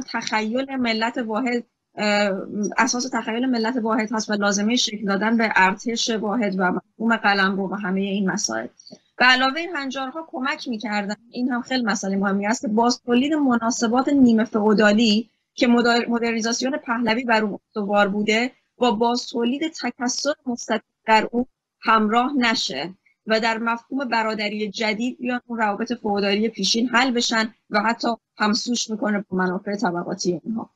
اساس تخیل ملت واحد هست و لازمه شکل دادن به ارتش واحد و مفهوم قلمرو و همه این مسائل. به علاوه این هنجارها کمک میکردن، این هم خیلی مسئله مهمی است، که باز تولید مناسبات نیمه فئودالی که مدرنیزاسیون پهلوی بر اون استوار بوده با باز تولید تکثر مستقیم در اون همراه نشه و در مفهوم برادری جدید بیان اون روابط فئودالی پیشین حل بشن و حتی همسوش میکنه با منافع طبقاتی اینها.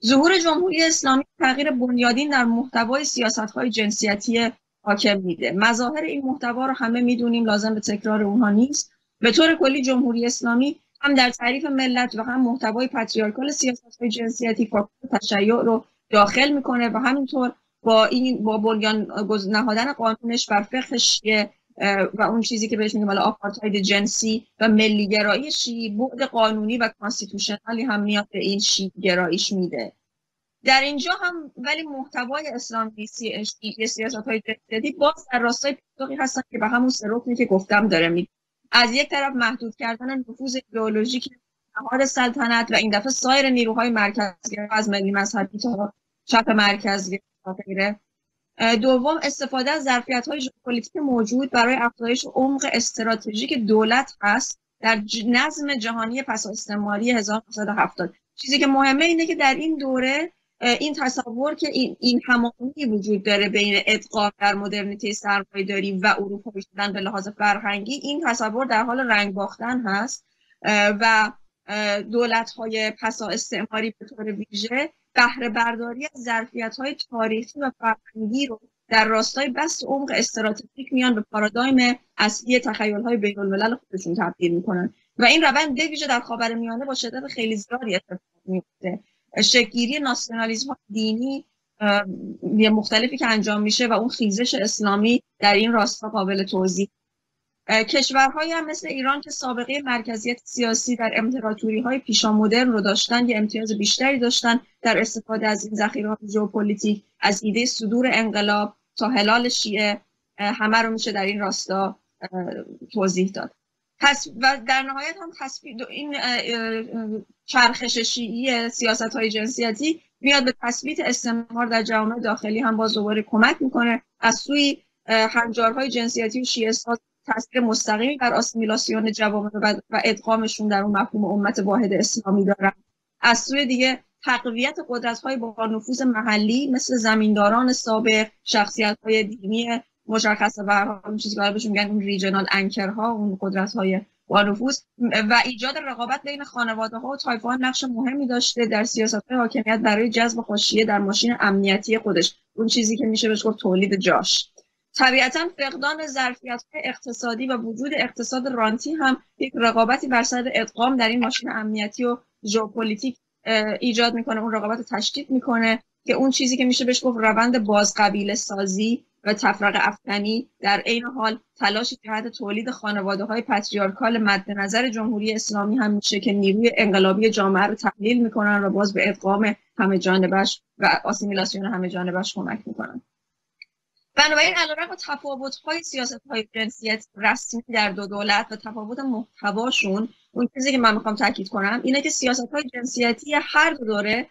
ظهور جمهوری اسلامی تغییر بنیادین در محتوای سیاست‌های جنسیتی حاکم میده. مظاهر این محتوا رو همه میدونیم، لازم به تکرار اونها نیست. به طور کلی جمهوری اسلامی هم در تعریف ملت و هم محتوای پاتریارکال سیاست‌های جنسیتی فاکتور تشیع رو داخل میکنه و همینطور با بنیان نهادن قانونش بر فقه شیعه و اون چیزی که بهش میگیم آپارتاید جنسی و ملیگرایی شیعی، بعد قانونی و کانستیتوشنالی هم میاد به این شیعه گراییش میده. در اینجا هم ولی محتوای اسلامی سیاست‌های جنسیتی باز در راستای پاسخی هستن که به همون سه رکنی که گفتم داره میده. از یک طرف محدود کردن نفوذ ایدئولوژیک نهاد سلطنت و این دفعه سایر نیروهای مرکزی از ملی مذهبی تا چپ مرکزی و غیره. دوم استفاده از ظرفیت‌های ژئوپلیتیک موجود برای افزایش عمق استراتژیک دولت هست در نظم جهانی پس استعماری 1970. چیزی که مهمه اینه که در این دوره این تصور که این هماهنگی وجود داره بین ادغام در مدرنیته سرمایه‌داری و اروپایی شدن به لحاظ فرهنگی، این تصور در حال رنگ باختن هست و دولت‌های پسا استعماری به طور ویژه بهره برداری از ظرفیت‌های تاریخی و فرهنگی رو در راستای بسط عمق استراتژیک میان به پارادایم اصلی تخیل‌های بین‌الملل خودشون تبدیل می‌کنن و این روند به ویژه در خاورمیانه با شدت خیلی زیادی اتفاق میفته. شکل‌گیری ناسیونالیسم دینی مختلفی که انجام میشه و اون خیزش اسلامی در این راستا قابل توضیح. کشورهایی هم مثل ایران که سابقه مرکزیت سیاسی در امپراتوری‌های پیشامدرن رو داشتن، یه امتیاز بیشتری داشتن در استفاده از این ذخیره‌های ژئوپلیتیک، از ایده صدور انقلاب تا هلال شیعه، همه رو میشه در این راستا توضیح داد. و در نهایت هم این چرخش شیعی سیاست‌های جنسیتی میاد به تثبیت استعمار در جوامع داخلی هم باز دوباره کمک میکنه. از سوی هنجارهای جنسیتی و شیعه ساز تاثیر مستقیمی بر آسیمیلاسیون جوامع و ادغامشون در اون مفهوم امت واحد اسلامی دارن. از سوی دیگه تقویت قدرت‌های با نفوذ محلی مثل زمینداران سابق، شخصیت‌های دینی مشخصه و اون چیزی که بهش میگن اون ریجنال انکرها، اون قدرت‌های با نفوذ و ایجاد رقابت بین خانواده‌ها و طایفه‌ها نقش مهمی داشته در سیاست‌های حاکمیت برای جذب حاشیه در ماشین امنیتی خودش، اون چیزی که میشه بهش گفت تولید جاش. طبیعتاً فقدان ظرفیت‌های اقتصادی و وجود اقتصاد رانتی هم یک رقابتی بر سر ادغام در این ماشین امنیتی و ژئوپلیتیک ایجاد میکنه، اون رقابت رو تشدید میکنه که اون چیزی که میشه بهش گفت روند بازقبیله سازی و تفرقه افکنی در عین حال تلاشی جهت تولید خانواده‌های پاتریارکال مد نظر جمهوری اسلامی هم میشه که نیروی انقلابی جامعه رو تحلیل میکنن و باز به ادغام همه جانبش و آسیمیلاسیون همه جانبش کمک میکنن. بنابراین علیرغم تفاوت‌های سیاست‌های جنسیتی رسمی در دو دولت و تفاوت محتواشون، اون چیزی که من میخوام تاکید کنم اینه که سیاست‌های جنسیتی هر دو دوره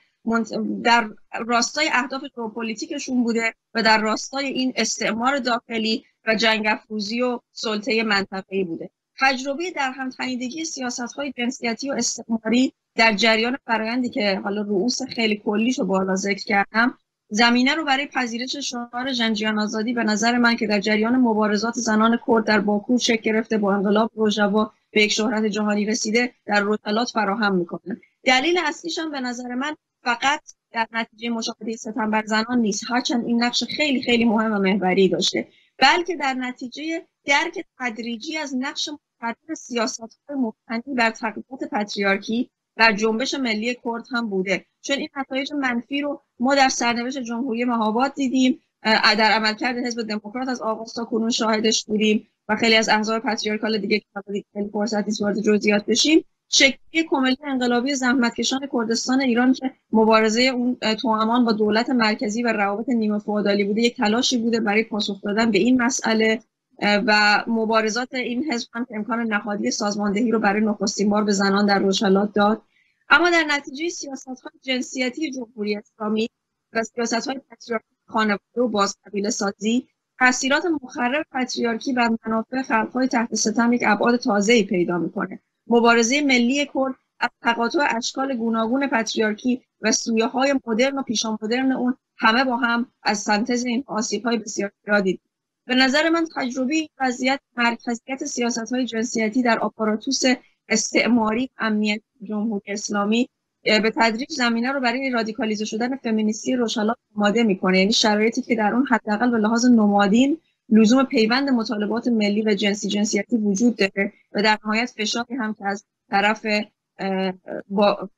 در راستای اهداف ژئوپلیتیکشون بوده و در راستای این استعمار داخلی و جنگ افروزی و سلطه منطقه‌ای بوده. تجربه در هم تنیدگی سیاست‌های جنسیتی و استعماری در جریان فرآیندی که حالا رؤوس خیلی کلیشو بالا ذکر کردم، زمینه رو برای پذیرش شعار ژنجیان آزادی به نظر من که در جریان مبارزات زنان کرد در باکو شکل گرفته با انقلاب روژاوا به یک شهرت جهانی رسیده در روتالات فراهم میکنه. دلیل اصلیش هم به نظر من فقط در نتیجه مشاهده ستمبر زنان نیست، هرچند این نقش خیلی خیلی مهم و محوری داشته، بلکه در نتیجه درک تدریجی از نقش متعدد سیاست‌های مبتنی بر تقویت پاتریارکی در جنبش ملی کرد هم بوده. چون این نتایج منفی رو ما در سرنوشت جمهوری مهاباد دیدیم، در عملکرد حزب دموکرات از آغاز تا کنون شاهدش بودیم و خیلی از احزاب پاتریارکال دیگه که خیلی فرصت نیست وارد جزئیات بشیم. شکلی کمیته انقلابی زحمتکشان کردستان ایران که مبارزه اون توامان با دولت مرکزی و روابط نیمه فئودالی بوده، یک تلاشی بوده برای پاسخ دادن به این مسئله و مبارزات این حزب هم که امکان نهادی سازماندهی رو برای نخستین بار به زنان در روشالات داد. اما در نتیجه سیاست‌های جنسیتی جمهوری اسلامی و سیاست‌های پاتریارکی خانواده و بازقبیله سازی، تأثیرات مخرب پاتریارکی بر منافع خلق‌های تحت ستم یک ابعاد تازه‌ای پیدا می‌کنه. مبارزه ملی کرد از تقاطع اشکال گوناگون پاتریارکی و سویه‌های مدرن و پیشامدرن اون همه با هم از سنتز این آسیب‌های بسیار زیادی. به نظر من تجربه این وضعیت مرکزیت سیاست‌های جنسیتی در آپاراتوس استعماری امنیت جمهوری اسلامی به تدریج زمینه رو برای رادیکالیزه شدن فمینیستی روشالات آماده میکنه، یعنی شرایطی که در اون حداقل به لحاظ نمادین لزوم پیوند مطالبات ملی و جنسیتی وجود داره و در نهایت فشاری هم که از طرف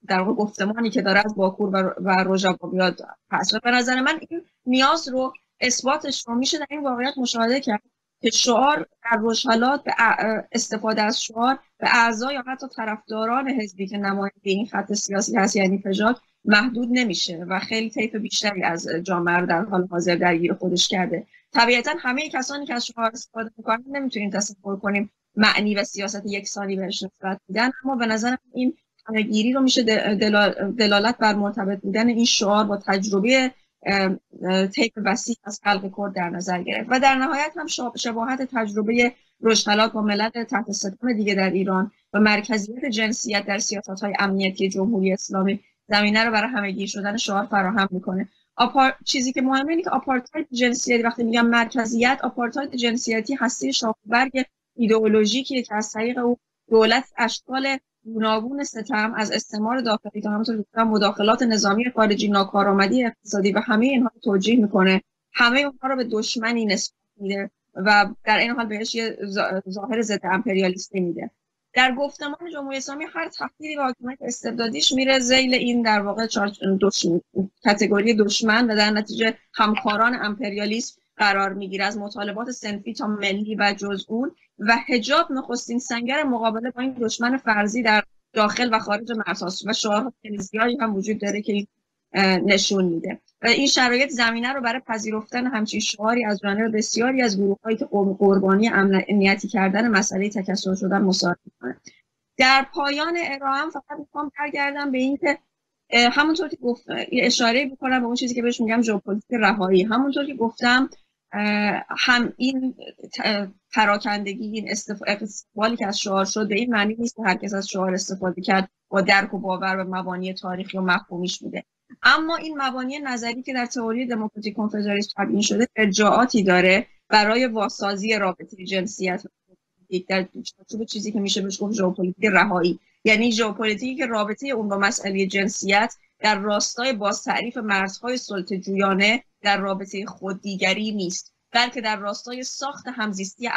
در واقع گفتمانی که داره از باکور و روژاوا میاد هست. به نظر من این نیاز رو اثباتش رو میشه در این واقعیت مشاهده کرد که شعار در روشالات به استفاده از شعار به اعضا یا حتی طرفداران حزبی که نماینده این خط سیاسی هست یعنی فژاک محدود نمیشه و خیلی طیف بیشتری از جامعه رو در حال حاضر درگیر خودش کرده. طبیعتا همه کسانی که از شعار استفاده میکنن نمیتونیم تصور کنیم معنی و سیاست یکسانی بهش نسبت میدن، اما به نظر این همه‌گیری رو میشه دلالت بر مرتبط بودن این شعار با تجربه طیف وسیع از خلق کرد در نظر گرفت و در نهایت هم شباهت تجربه روشالات با ملت تحت ستم دیگه در ایران و مرکزیت جنسیت در سیاست‌های امنیتی جمهوری اسلامی زمینه رو برای همه‌گیر شدن شعار فراهم میکنه. چیزی که مهمه اینه که آپارتاید جنسیتی، وقتی میگم مرکزیت، آپارتاید جنسیتی هسته شاخه‌برگ ایدئولوژیکیه که از طریق او دولت اشکال گوناگون ستم از استعمار داخلی تا همونطور که مداخلات نظامی خارجی، ناکارآمدی اقتصادی و همه اینها رو توجیه میکنه، همه اونها رو به دشمنی نسبت میده و در این حال بهش یه ظاهر ضد امپریالیستی میده. در گفتمان جمهوری اسلامی هر تهدیدی به حاکمیت استبدادیش میره ذیل این در واقع کاتگوری دشمن و در نتیجه همکاران امپریالیسم قرار میگیره، از مطالبات صنفی تا ملی و جز اون، و حجاب نخستین سنگر مقابله با این دشمن فرضی در داخل و خارج مرزها و شعارها زیادی هم وجود داره که این نشون میده و این شرایط زمینه رو برای پذیرفتن همچین شعاری از جانب بسیاری از گروه‌هایی که قربانی امنیتی کردن مسئله تکثر شدن مساعد میکنه. در پایان ارائه‌ام فقط میخوام برگردم به این که همونطور که اشاره بکنم به اون چیزی که بهش میگم ژئوپلیتیک رهایی. همونطور که گفتم هم این پراکندگی، این استفاده که از شعار شد به این معنی نیست که هر کس از شعار استفاده کرد با درک و باور به مبانی تاریخی و مفهومیش بوده، اما این مبانی نظری که در تئوری دموکراتیک کنفدرالیسم تبیین شده ارجاعاتی داره برای واسازی رابطه جنسیت در چارچوب چیزی که میشه بهش گفت ژئوپلیتیک رهایی، یعنی ژئوپلیتیکی که رابطه اون با مسئله جنسیت در راستای بازتعریف مرزهای سلطه‌جویانه در رابطه خوددیگری نیست، بلکه در راستای ساخت همزیستی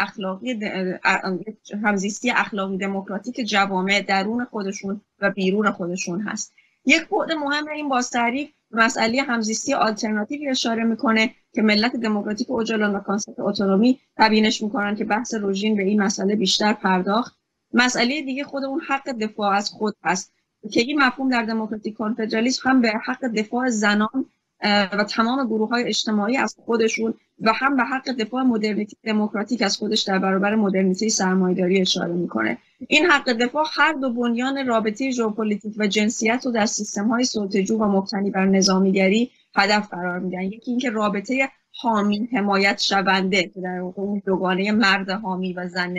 اخلاقی دموکراتیک جوامع درون خودشون و بیرون خودشون هست. یک بعد مهم این بازتعریف مسئله همزیستی آلترناتیوی اشاره میکنه که ملت دموکراتیک اوجالان و کانسپت اتونومی تبیینش میکنن که بحث روژین به این مسئله بیشتر پرداخت. مسئله دیگه خود اون حق دفاع از خود هست که این مفهوم در دموکراتیک کانفدرالیسم هم به حق دفاع زنان و تمام گروه‌های اجتماعی از خودشون و هم به حق دفاع مدرنیته دموکراتیک از خودش در برابر مدرنیته سرمایه‌داری اشاره میکنه. این حق دفاع هر دو بنیان رابطه ژئوپلیتیک و جنسیت رو در سیستم‌های سلطه‌جو و مبتنی بر نظامیگری هدف قرار میدن. یکی اینکه رابطه حامی حمایت شونده که در اون دوگانه مرد حامی و زن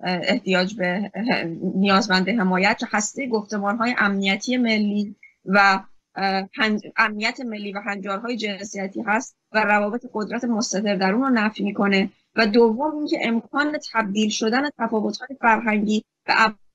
احتیاج به نیازمند حمایت هسته گفتمان‌های امنیتی ملی و امنیت ملی و هنجارهای جنسیتی هست و روابط قدرت مستتر در اون رو نفی میکنه. و دوم اینکه امکان تبدیل شدن تفاوت‌های فرهنگی به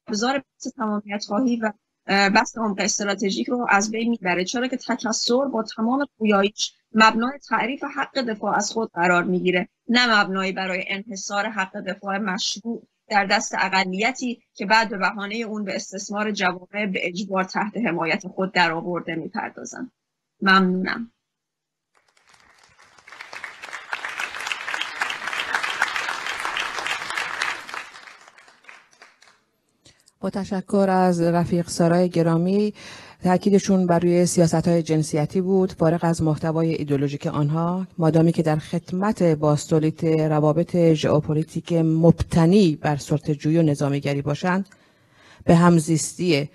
ابزار تمامیت خواهی و بحث عمق استراتژیک رو از بین میبره، چرا که تکثر با تمام پویاییش مبنای تعریف حق دفاع از خود قرار میگیره، نه مبنایی برای انحصار حق دفاع مشروع در دست اقلیتی که بعد به بهانه اون به استثمار جوامع به اجبار تحت حمایت خود در آورده میپردازن. ممنونم. با تشکر از رفیق سارای گرامی. تأکیدشون بر روی سیاست‌های جنسیتی بود، فارغ از محتوای ایدئولوژیک آنها، مادامی که در خدمت باستولیت روابط ژئوپلیتیک مبتنی بر سلطه‌جویی و نظامیگری باشند، به همزیستی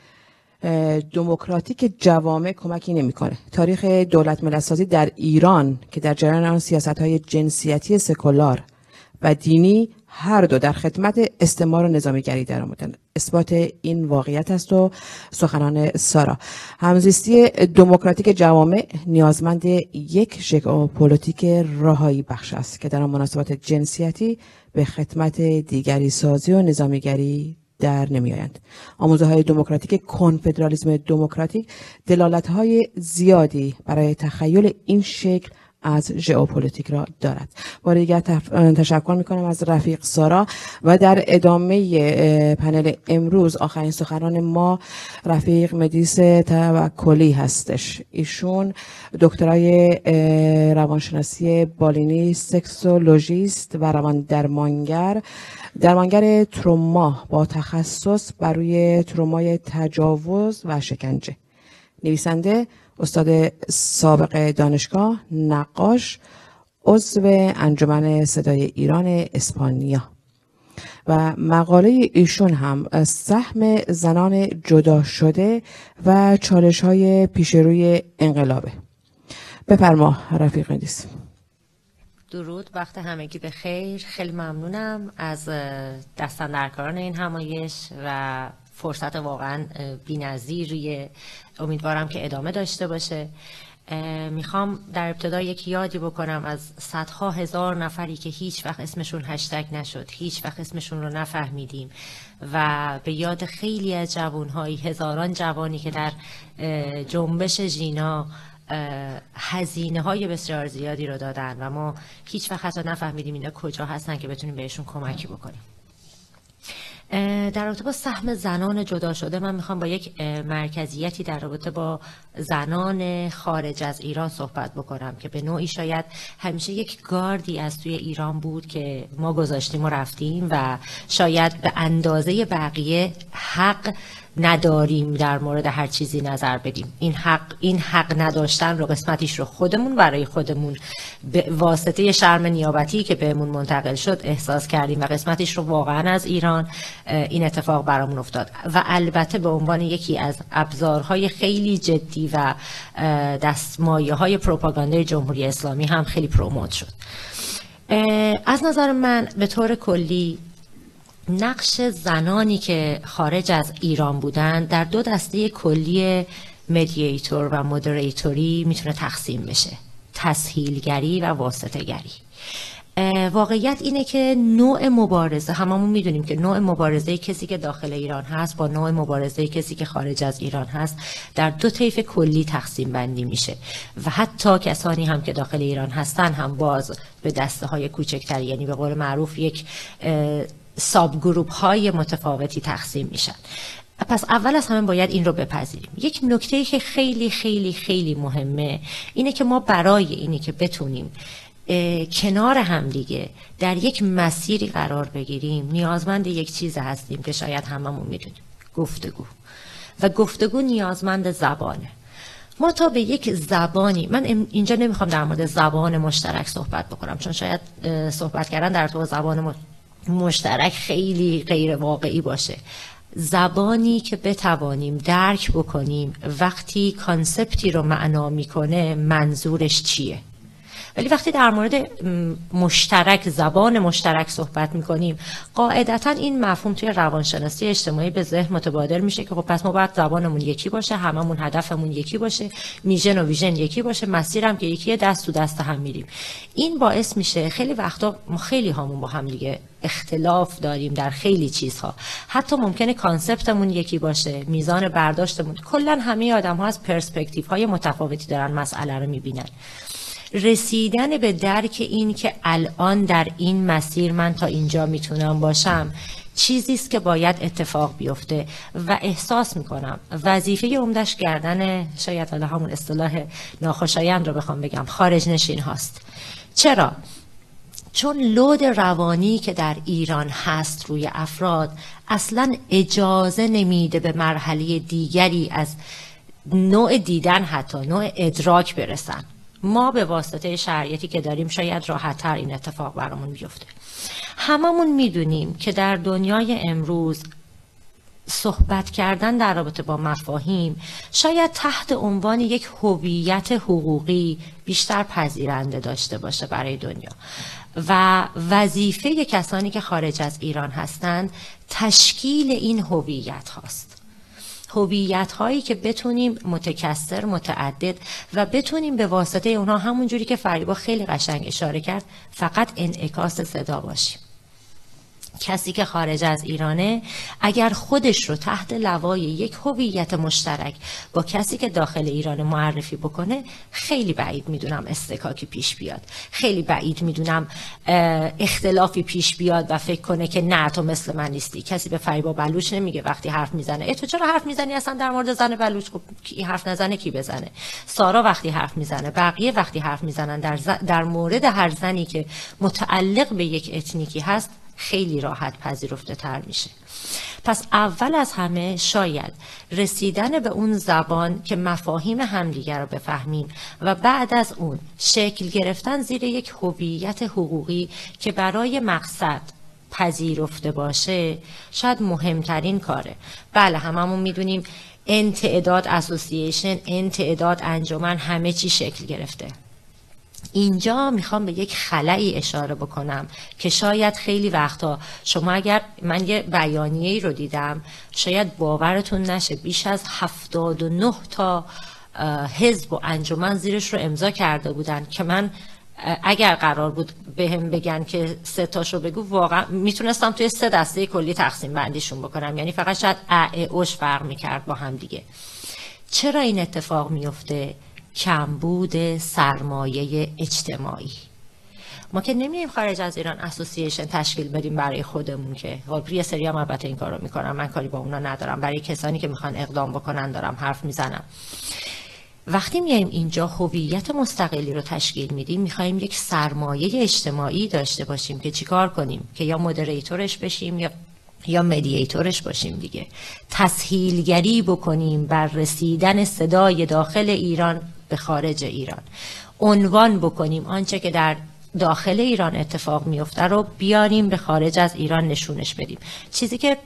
دموکراتیک جوامع کمکی نمی‌کنه. تاریخ دولت ملت‌سازی در ایران که در جریان آن سیاست‌های جنسیتی سکولار و دینی هر دو در خدمت استعمار و نظامیگری درآمدند، اثبات این واقعیت است. و سخنان سارا، همزیستی دموکراتیک جوامع نیازمند یک ژئوپلیتیک رهایی بخش است که در آن مناسبات جنسیتی به خدمت دیگری سازی و نظامیگری در نمی‌آیند. آموزه‌های دموکراتیک کنفدرالیسم دموکراتیک دلالت‌های زیادی برای تخیل این شکل از ژئوپلیتیک را دارد. بار دیگر تشکر میکنم از رفیق سارا و در ادامه پنل امروز آخرین سخنان ما رفیق مدیس توکلی هستش. ایشون دکترای روانشناسی بالینی، سکسولوژیست و روان درمانگر تروما با تخصص بر روی ترومای تجاوز و شکنجه، نویسنده، استاد سابق دانشگاه، نقاش، عضو انجمن صدای ایران اسپانیا. و مقاله ایشون هم سهم زنان جدا شده و چالش‌های پیش روی انقلابه. بفرما رفیق مدیس. درود، وقت همگی به خیر. خیلی ممنونم از دستاندرکاران این همایش و فرصت واقعا بی‌نظیریه. امیدوارم که ادامه داشته باشه. میخوام در ابتدا یک یادی بکنم از صدها هزار نفری که هیچ وقت اسمشون هشتگ نشد، هیچ وقت اسمشون رو نفهمیدیم، و به یاد خیلی از جوانهایی، هزاران جوانی که در جنبش ژینا هزینه های بسیار زیادی رو دادن و ما هیچ وقت حتی نفهمیدیم اینا کجا هستن که بتونیم بهشون کمکی بکنیم. در رابطه با سهم زنان جدا شده، من میخوام با یک مرکزیتی در رابطه با زنان خارج از ایران صحبت بکنم که به نوعی شاید همیشه یک گاردی از توی ایران بود که ما گذاشتیم و رفتیم و شاید به اندازه بقیه حق نداریم در مورد هر چیزی نظر بدیم. این حق نداشتن رو قسمتیش رو خودمون برای خودمون به واسطه شرم نیابتی که بهمون منتقل شد احساس کردیم و قسمتیش رو واقعا از ایران این اتفاق برامون افتاد و البته به عنوان یکی از ابزارهای خیلی جدی و دستمایه‌های پروپاگاندای جمهوری اسلامی هم خیلی پروموت شد. از نظر من به طور کلی نقش زنانی که خارج از ایران بودن در دو دسته کلی مدییتور و مودریتوری میتونه تقسیم بشه: تسهیلگری و واسطه‌گری. واقعیت اینه که نوع مبارزه، هممون میدونیم که نوع مبارزه کسی که داخل ایران هست با نوع مبارزه کسی که خارج از ایران هست در دو طیف کلی تقسیم بندی میشه و حتی کسانی هم که داخل ایران هستن هم باز به دسته های کوچکتر، یعنی به قول معروف یک ساب گروپ های متفاوتی تقسیم میشن. پس اول از همه باید این رو بپذیریم. یک نکته‌ای که خیلی خیلی خیلی مهمه اینه که ما برای اینی که بتونیم کنار هم دیگه در یک مسیری قرار بگیریم نیازمند یک چیز هستیم که شاید هممون میدونیم، گفتگو. و گفتگو نیازمند زبانه. ما تا به یک زبانی، من اینجا نمیخوام در مورد زبان مشترک صحبت بکنم چون شاید صحبت کردن در تو زبان مشترک خیلی غیر واقعی باشه. زبانی که بتوانیم درک بکنیم وقتی کانسپتی رو معنا میکنه منظورش چیه. ولی وقتی در مورد مشترک، زبان مشترک صحبت میکنیم قاعدتا این مفهوم توی روانشناسی اجتماعی به ذهن متبادر میشه که خب پس ما باید زبانمون یکی باشه، هممون هدفمون یکی باشه، میشن و ویژن یکی باشه، مسیرم که یکیه، دست تو دست هم میریم. این باعث میشه خیلی وقتا ما خیلی هامون با هم دیگه اختلاف داریم در خیلی چیزها، حتی ممکنه کانسپتمون یکی باشه، میزان برداشتمون، کلا همه آدم ها از پرسپکتیو های متفاوتی دارن مسئله رو میبینن. رسیدن به درک این که الان در این مسیر من تا اینجا میتونم باشم چیزی است که باید اتفاق بیفته و احساس میکنم وظیفه عمدش کردن، شاید حالا همون اصطلاح ناخوشایند رو بخوام بگم، خارج نشین هاست. چرا؟ چون لود روانی که در ایران هست روی افراد اصلا اجازه نمیده به مرحله دیگری از نوع دیدن، حتی نوع ادراک برسن. ما به واسطه شرایطی که داریم شاید راحت‌تر این اتفاق برامون بیفته. هممون میدونیم که در دنیای امروز صحبت کردن در رابطه با مفاهیم شاید تحت عنوان یک هویت حقوقی بیشتر پذیرنده داشته باشه برای دنیا و وظیفه کسانی که خارج از ایران هستند تشکیل این هویت هاست. هویت هایی که بتونیم متکثر، متعدد و بتونیم به واسطه اونها همون جوری که فریبا خیلی قشنگ اشاره کرد فقط انعکاس صدا باشیم. کسی که خارج از ایرانه اگر خودش رو تحت لوای یک هویت مشترک با کسی که داخل ایران معرفی بکنه خیلی بعید میدونم استکاکی پیش بیاد، خیلی بعید میدونم اختلافی پیش بیاد و فکر کنه که نه تو مثل من نیستی. کسی به فریبا بلوچ نمیگه وقتی حرف میزنه تو چرا حرف میزنی اصلا در مورد زن بلوچ؟ خب کی حرف نزنه کی بزنه؟ سارا وقتی حرف میزنه، بقیه وقتی حرف میزنن در مورد هر زنی که متعلق به یک اتنیکی هست خیلی راحت پذیرفته تر میشه. پس اول از همه شاید رسیدن به اون زبان که مفاهیم همدیگر رو بفهمیم و بعد از اون شکل گرفتن زیر یک هویت حقوقی که برای مقصد پذیرفته باشه شاید مهمترین کاره. بله هممون میدونیم ان تعداد اسوسییشن، ان تعداد انجمن، همه چی شکل گرفته. اینجا میخوام به یک خلایی اشاره بکنم که شاید خیلی وقتا شما، اگر من یه بیانیه‌ای رو دیدم شاید باورتون نشه، بیش از 79 تا حزب و انجمن زیرش رو امضا کرده بودن که من اگر قرار بود بهم بگن که 3 تاشو بگو واقعا میتونستم توی 3 دسته کلی تقسیم بندیشون بکنم، یعنی فقط شاید اوش فرق میکرد با هم دیگه. چرا این اتفاق میفته؟ کمبود سرمایه اجتماعی. ما که نمیایم خارج از ایران اسوسییشن تشکیل بدیم برای خودمون، که یه سری هم البته این کارو میکنن، من کاری با اونا ندارم، برای کسانی که میخوان اقدام بکنن دارم حرف میزنم. وقتی میایم اینجا هویت مستقلی رو تشکیل میدیم، میخوایم یک سرمایه اجتماعی داشته باشیم که چیکار کنیم؟ که یا مودریتورش بشیم یا مدییتورش باشیم دیگه، تسهیلگری بکنیم بر رسیدن صدای داخل ایران به خارج ایران، عنوان بکنیم آنچه که در داخل ایران اتفاق میفته رو بیاریم به خارج از ایران نشونش بدیم. چیزی که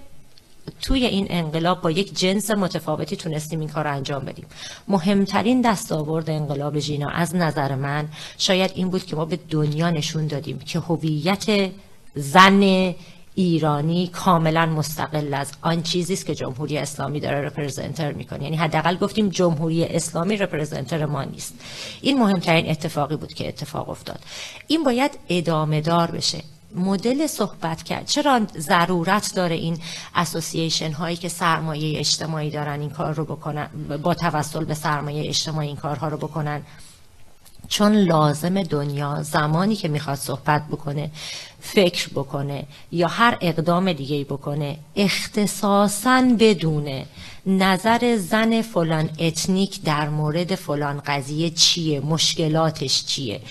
توی این انقلاب با یک جنس متفاوتی تونستیم این کار رو انجام بدیم. مهمترین دستاورد انقلاب ژینا از نظر من شاید این بود که ما به دنیا نشون دادیم که هویت زن ایرانی کاملا مستقل از آن چیزی است که جمهوری اسلامی داره رپرزنتر میکنه. یعنی حداقل گفتیم جمهوری اسلامی رپرزنتر ما نیست. این مهمترین اتفاقی بود که اتفاق افتاد. این باید ادامه دار بشه. مدل صحبت کرد، چرا ضرورت داره این اسوسییشن هایی که سرمایه اجتماعی دارن این کار رو بکنن، با توسل به سرمایه اجتماعی این کارها رو بکنن؟ چون لازم دنیا زمانی که میخواد صحبت بکنه، فکر بکنه یا هر اقدام دیگه‌ای بکنه، اختصاصاً بدونه نظر زن فلان اتنیک در مورد فلان قضیه چیه، مشکلاتش چیه.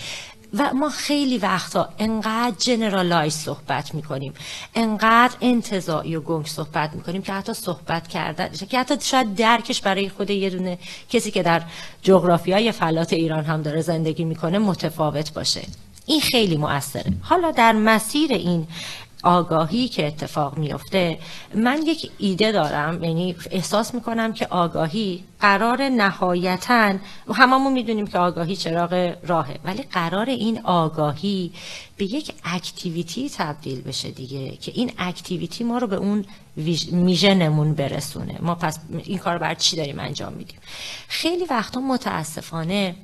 و ما خیلی وقتا انقدر جنرالایز صحبت میکنیم، انقدر انتزاعی و گنگ صحبت میکنیم که حتی صحبت کردن، که حتی شاید درکش برای خود یه دونه کسی که در جغرافیای فلات ایران هم داره زندگی میکنه متفاوت باشه. این خیلی مؤثره. حالا در مسیر این آگاهی که اتفاق میفته، من یک ایده دارم، یعنی احساس میکنم که آگاهی قرار نهایتاً، هممون میدونیم که آگاهی چراغ راهه، ولی قرار این آگاهی به یک اکتیویتی تبدیل بشه دیگه، که این اکتیویتی ما رو به اون میژنمون برسونه. ما پس این کار رو برای چی داریم انجام میدیم؟ خیلی وقتا متاسفانه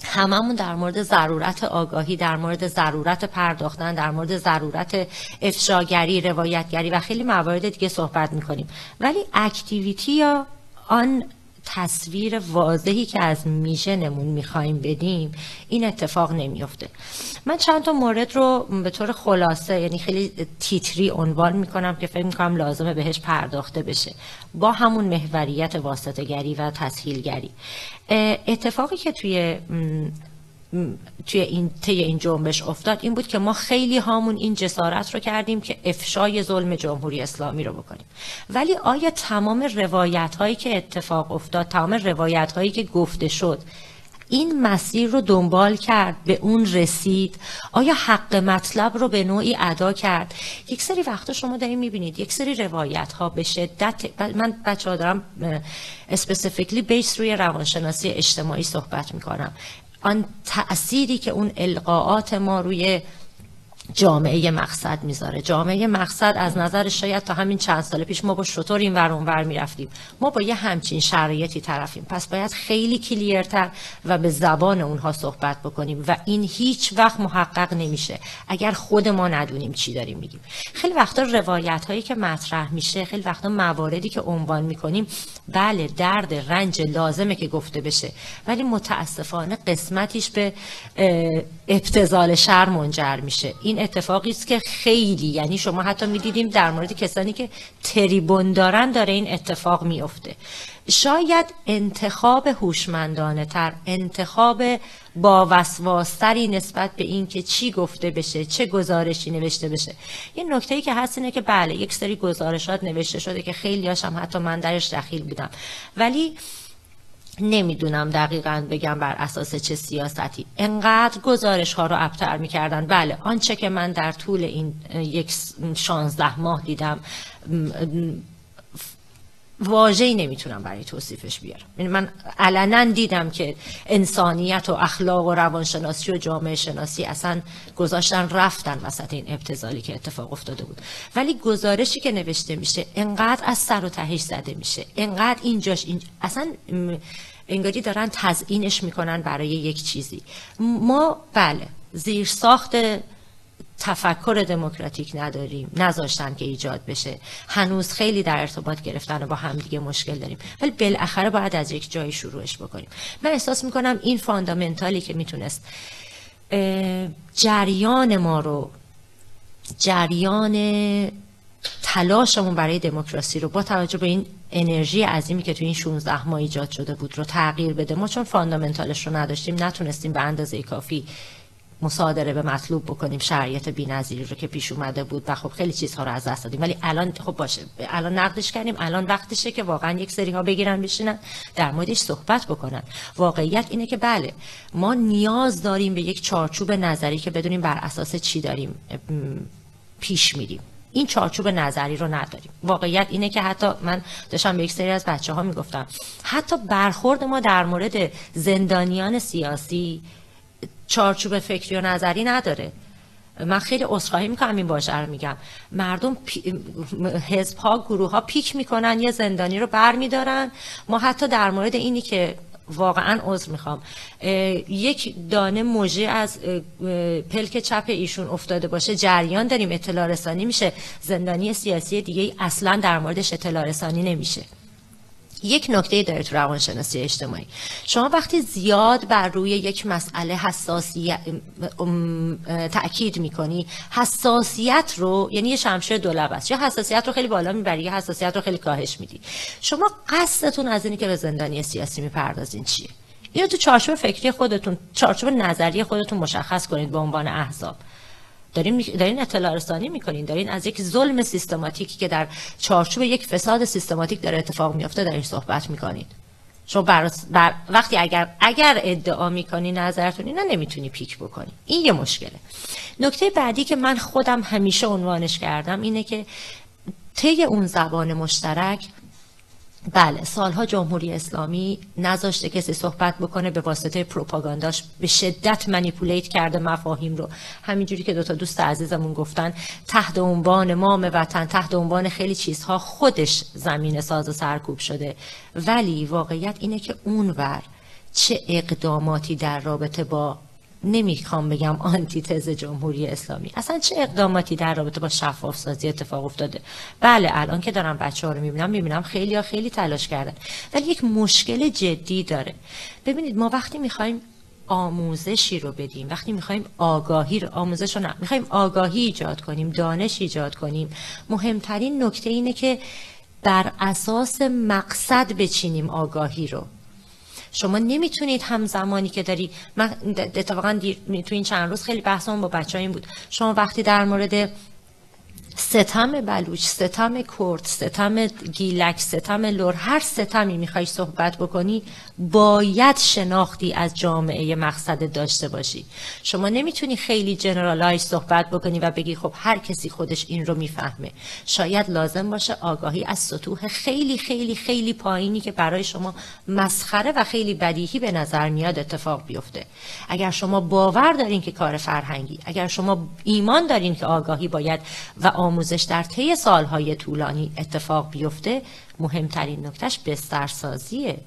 هممون در مورد ضرورت آگاهی، در مورد ضرورت پرداختن، در مورد ضرورت افشاگری، روایتگری و خیلی موارد دیگه صحبت میکنیم، ولی اکتیویتی یا آن تصویر واضحی که از میشنمون میخوایم بدیم، این اتفاق نمیفته. من چند تا مورد رو به طور خلاصه، یعنی خیلی تیتری عنوان میکنم که فکر میکنم لازمه بهش پرداخته بشه، با همون محوریت واسطه‌گری و تسهیلگری. اتفاقی که توی این جنبش افتاد این بود که ما خیلی هامون این جسارت رو کردیم که افشای ظلم جمهوری اسلامی رو بکنیم، ولی آیا تمام روایت هایی که اتفاق افتاد، تمام روایت هایی که گفته شد، این مسیر رو دنبال کرد، به اون رسید؟ آیا حق مطلب رو به نوعی ادا کرد؟ یک سری وقتا شما دارین میبینید یک سری روایت ها به شدت، من بچه ها دارم اسپسیفیکلی بیس روی روانشناسی اجتماعی صحبت میکنم، آن تأثیری که اون القاءات ما روی جامعه مقصد میذاره. جامعه مقصد از نظر شاید تا همین چند سال پیش ما با شطور این ور اون ور میرفتیم، ما با یه همچین شرایطی طرفیم، پس باید خیلی کلیرتر و به زبان اونها صحبت بکنیم و این هیچ وقت محقق نمیشه اگر خود ما ندونیم چی داریم میگیم. خیلی وقتا روایت هایی که مطرح میشه، خیلی وقتا مواردی که عنوان میکنیم، بله درد رنج لازمه که گفته بشه، ولی متاسفانه قسمتیش به ابتذال شر منجر میشه. این اتفاقی است که خیلی، یعنی شما حتی میدیدیم در مورد کسانی که تریبون دارن داره این اتفاق میفته. شاید انتخاب هوشمندانه تر، انتخاب با وسواس‌تری نسبت به این که چی گفته بشه، چه گزارشی نوشته بشه. یه نکته‌ای که هست اینه که بله یک سری گزارشات نوشته شده که خیلی هاشم حتی من درش دخیل بودم، ولی نمیدونم دقیقاً بگم بر اساس چه سیاستی انقدر گزارش ها رو ابتر میکردن. بله آنچه که من در طول این 16 ماه دیدم واژه‌ای نمیتونم برای توصیفش بیارم. من علنا دیدم که انسانیت و اخلاق و روانشناسی و جامعه شناسی اصلا گذاشتن رفتن وسط این ابتذالی که اتفاق افتاده بود، ولی گزارشی که نوشته میشه انقدر از سر و تهش زده میشه، انقدر اینجاش اصلا انگاری دارن تزیینش میکنن برای یک چیزی. ما بله زیرساخت تفکر دموکراتیک نداریم، نذاشتن که ایجاد بشه، هنوز خیلی در ارتباط گرفتن و با همدیگه مشکل داریم، ولی بالاخره باید از یک جایی شروعش بکنیم. من احساس میکنم این فاندامنتالی که میتونست جریان ما رو، جریان تلاشمون برای دموکراسی رو با توجه به این انرژی عظیمی که توی این 16 ماه ایجاد شده بود رو تغییر بده. ما چون فاندامنتالش رو نداشتیم نتونستیم به اندازه کافی مصادره به مطلوب بکنیم شرایط بی‌نظیری رو که پیش اومده بود و خب خیلی چیزها رو از دست دادیم، ولی الان خب باشه، الان نقدش کردیم، الان وقتشه که واقعا یک سری ها بگیرن بشینن در موردش صحبت بکنن. واقعیت اینه که بله ما نیاز داریم به یک چارچوب نظری که بدونیم بر اساس چی داریم پیش میریم. این چارچوب نظری رو نداریم. واقعیت اینه که حتی من داشتم به یک سری از بچه‌ها میگفتم حتی برخورد ما در مورد زندانیان سیاسی چارچوب فکری و نظری نداره. من خیلی عذرخواهی میکنم این واژه رو میگم، مردم حزب‌ها گروه‌ها پیک میکنن، یه زندانی رو برمیدارن. ما حتی در مورد اینی که واقعا عذر میخوام یک دانه موجه از پلک چپ ایشون افتاده باشه جریان داریم، اطلاع رسانی میشه، زندانی سیاسی دیگه اصلا در موردش اطلاع رسانی نمیشه. یک نکته داره تو روانشناسی اجتماعی، شما وقتی زیاد بر روی یک مسئله حساسیت تأکید میکنی، حساسیت رو یعنی یه شمشیر دولبه است، یا حساسیت رو خیلی بالا میبری یا حساسیت رو خیلی کاهش میدی. شما قصدتون از اینی که به زندانی سیاسی میپردازین چیه؟ اینو تو چارچوب فکری خودتون، چارچوب نظری خودتون مشخص کنید به عنوان احزاب. دارین اطلاع رسانی میکنین، دارین از یک ظلم سیستماتیکی که در چارچوب یک فساد سیستماتیک داره اتفاق میفته دارین صحبت میکنین. شما وقتی اگر ادعا میکنی نظرتون اینا نمیتونی پیک بکنی، این یه مشکله. نکته بعدی که من خودم همیشه عنوانش کردم اینه که طی اون زبان مشترک، بله سالها جمهوری اسلامی نذاشته کسی صحبت بکنه، به واسطه پروپاگانداش به شدت منیپولیت کرده مفاهیم رو، همینجوری که دوتا دوست عزیزمون گفتن تحت عنوان مام وطن، تحت عنوان خیلی چیزها خودش زمین ساز و سرکوب شده. ولی واقعیت اینه که اونور چه اقداماتی در رابطه با، نمیخوام بگم آنتیتز جمهوری اسلامی، اصلا چه اقداماتی در رابطه با شفاف سازی اتفاق افتاده. بله الان که دارم بچه‌ها رو میبینم خیلی تلاش کردن، ولی یک مشکل جدی داره. ببینید ما وقتی میخوایم آموزشی رو بدیم، وقتی میخوایم آگاهی رو، آموزش رو نه، میخوایم آگاهی ایجاد کنیم، دانش ایجاد کنیم، مهمترین نکته اینه که بر اساس مقصد بچینیم آگاهی رو. شما نمیتونید همزمانی که داری، من اتفاقا تو این چند روز خیلی بحثم با بچه‌ها این بود، شما وقتی در مورد ستم بلوچ، ستم کرد، ستم گیلک، ستم لور، هر ستمی میخوای صحبت بکنی باید شناختی از جامعه مقصد داشته باشی. شما نمیتونی خیلی جنرالایز صحبت بکنی و بگی خب هر کسی خودش این رو میفهمه. شاید لازم باشه آگاهی از سطوح خیلی خیلی خیلی پایینی که برای شما مسخره و خیلی بدیهی به نظر میاد اتفاق بیفته. اگر شما باور دارین که کار فرهنگی، اگر شما ایمان دارین که آگاهی باید و آموزش در طی سالهای طولانی اتفاق بیفته، مهمترین نکتهش بسترسازیه.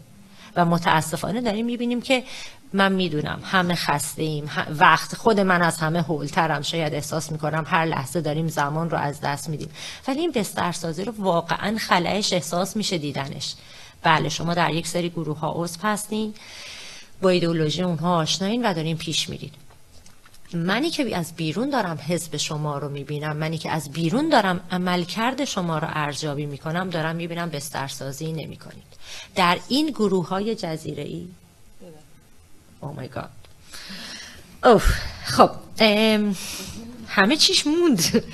و متاسفانه داریم میبینیم که من میدونم همه خسته ایم، وقت خود من از همه هولترم، شاید احساس میکنم هر لحظه داریم زمان رو از دست میدیم، ولی این بسترسازی رو واقعا خلأش احساس میشه دیدنش. بله شما در یک سری گروه ها عضو هستین، با ایدئولوژی اونها آشنایین و دارین پیش میرید. منی که از بیرون دارم حزب شما رو میبینم، منی که از بیرون دارم عملکرد شما رو ارزیابی میکنم، دارم میبینم بسترسازی نمیکنید. در این گروه های جزیره‌ای او مای گاد، اوف، خب همه چیش موند.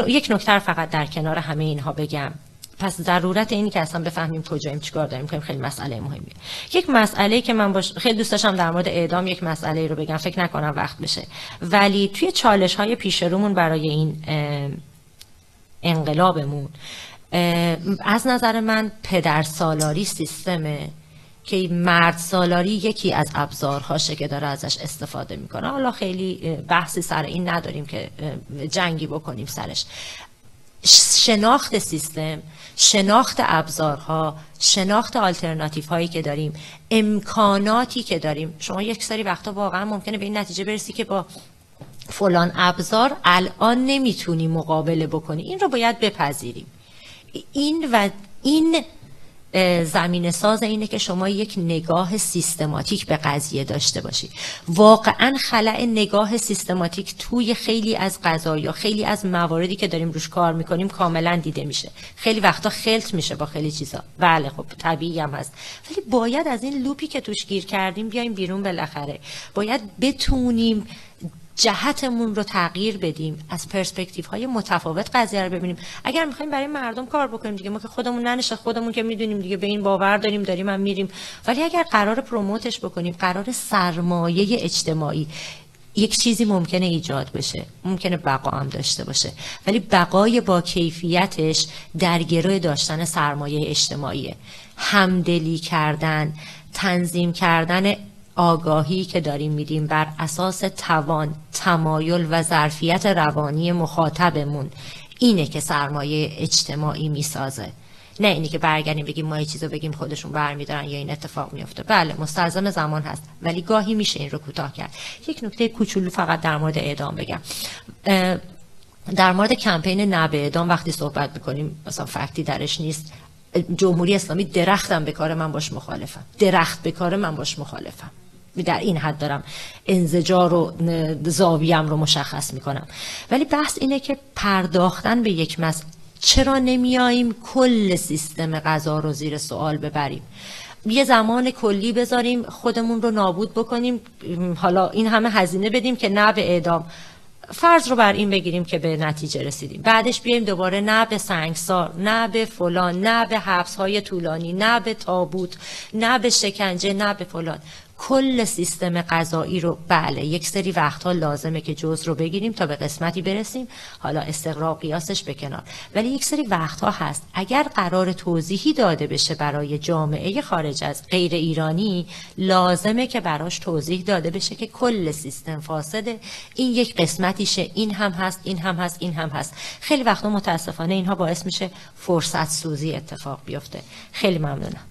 یک نکته فقط در کنار همه اینها بگم. پس ضرورت اینی که اصلا بفهمیم کجاییم، چیکار داریم کنیم، خیلی مسئله مهمیه. یک مسئله که من خیلی دوست داشتم در مورد اعدام یک مسئله رو بگم، فکر نکنم وقت بشه، ولی توی چالش‌های پیش رومون برای این انقلابمون از نظر من پدرسالاری سیستمه که مرد سالاری یکی از ابزارهاشه که داره ازش استفاده میکنه. حالا خیلی بحثی سر این نداریم که جنگی بکنیم سرش. شناخت سیستم، شناخت ابزارها، شناخت آلترناتیف هایی که داریم، امکاناتی که داریم. شما یک سری وقتا واقعا ممکنه به این نتیجه برسی که با فلان ابزار الان نمیتونی مقابله بکنی، این رو باید بپذیریم. این زمینه ساز اینه که شما یک نگاه سیستماتیک به قضیه داشته باشید. واقعا خلأ نگاه سیستماتیک توی خیلی از قضایا، خیلی از مواردی که داریم روش کار میکنیم کاملا دیده میشه. خیلی وقتا خلط میشه با خیلی چیزا، بله خب طبیعی هم هست، ولی باید از این لوپی که توش گیر کردیم بیایم بیرون. بالاخره باید بتونیم جهتمون رو تغییر بدیم، از پرسپکتیو های متفاوت قضیه رو ببینیم. اگر میخوایم برای مردم کار بکنیم دیگه، ما که خودمون ننشه، خودمون که میدونیم دیگه، به این باور داریم هم میریم، ولی اگر قرار پروموتش بکنیم، قرار سرمایه اجتماعی، یک چیزی ممکنه ایجاد بشه، ممکنه بقا هم داشته باشه، ولی بقای با کیفیتش در گروه داشتن سرمایه اجتماعیه. همدلی کردن، تنظیم کردن آگاهی که داریم میدیم بر اساس توان، تمایل و ظرفیت روانی مخاطبمون اینه که سرمایه اجتماعی میسازه، نه اینی که برگردیم بگیم ما یه چیزو بگیم خودشون برمیدارن یا این اتفاق میفته. بله مستلزم زمان هست ولی گاهی میشه این رو کوتاه کرد. یک نکته کوچولو فقط در مورد اعدام بگم. در مورد کمپین نه به اعدام وقتی صحبت میکنیم مثلا فکتی درش نیست. جمهوری اسلامی درختم به کار من باش مخالفم، درخت به کار من باش مخالفم، در این حد دارم انزجار و زاویه‌ام رو مشخص میکنم. ولی بحث اینه که پرداختن به یک مسئله، چرا نمیاییم کل سیستم قضا رو زیر سوال ببریم، یه زمان کلی بذاریم خودمون رو نابود بکنیم، حالا این همه هزینه بدیم که نه به اعدام، فرض رو بر این بگیریم که به نتیجه رسیدیم، بعدش بیایم دوباره نه به سنگسار، نه به فلان، نه به حبس‌های طولانی، نه به تابوت، نه به شکنجه، نه به فلان. کل سیستم قضایی رو بله یک سری وقتها لازمه که جزء رو بگیریم تا به قسمتی برسیم، حالا استقراق قیاسش به کنار، ولی یک سری وقتها هست اگر قرار توضیحی داده بشه برای جامعه خارج از غیر ایرانی، لازمه که براش توضیح داده بشه که کل سیستم فاسده، این یک قسمتیشه، این هم هست، این هم هست، این هم هست. خیلی وقتا متاسفانه اینها باعث میشه فرصت سوزی اتفاق بیفته. خیلی ممنونم.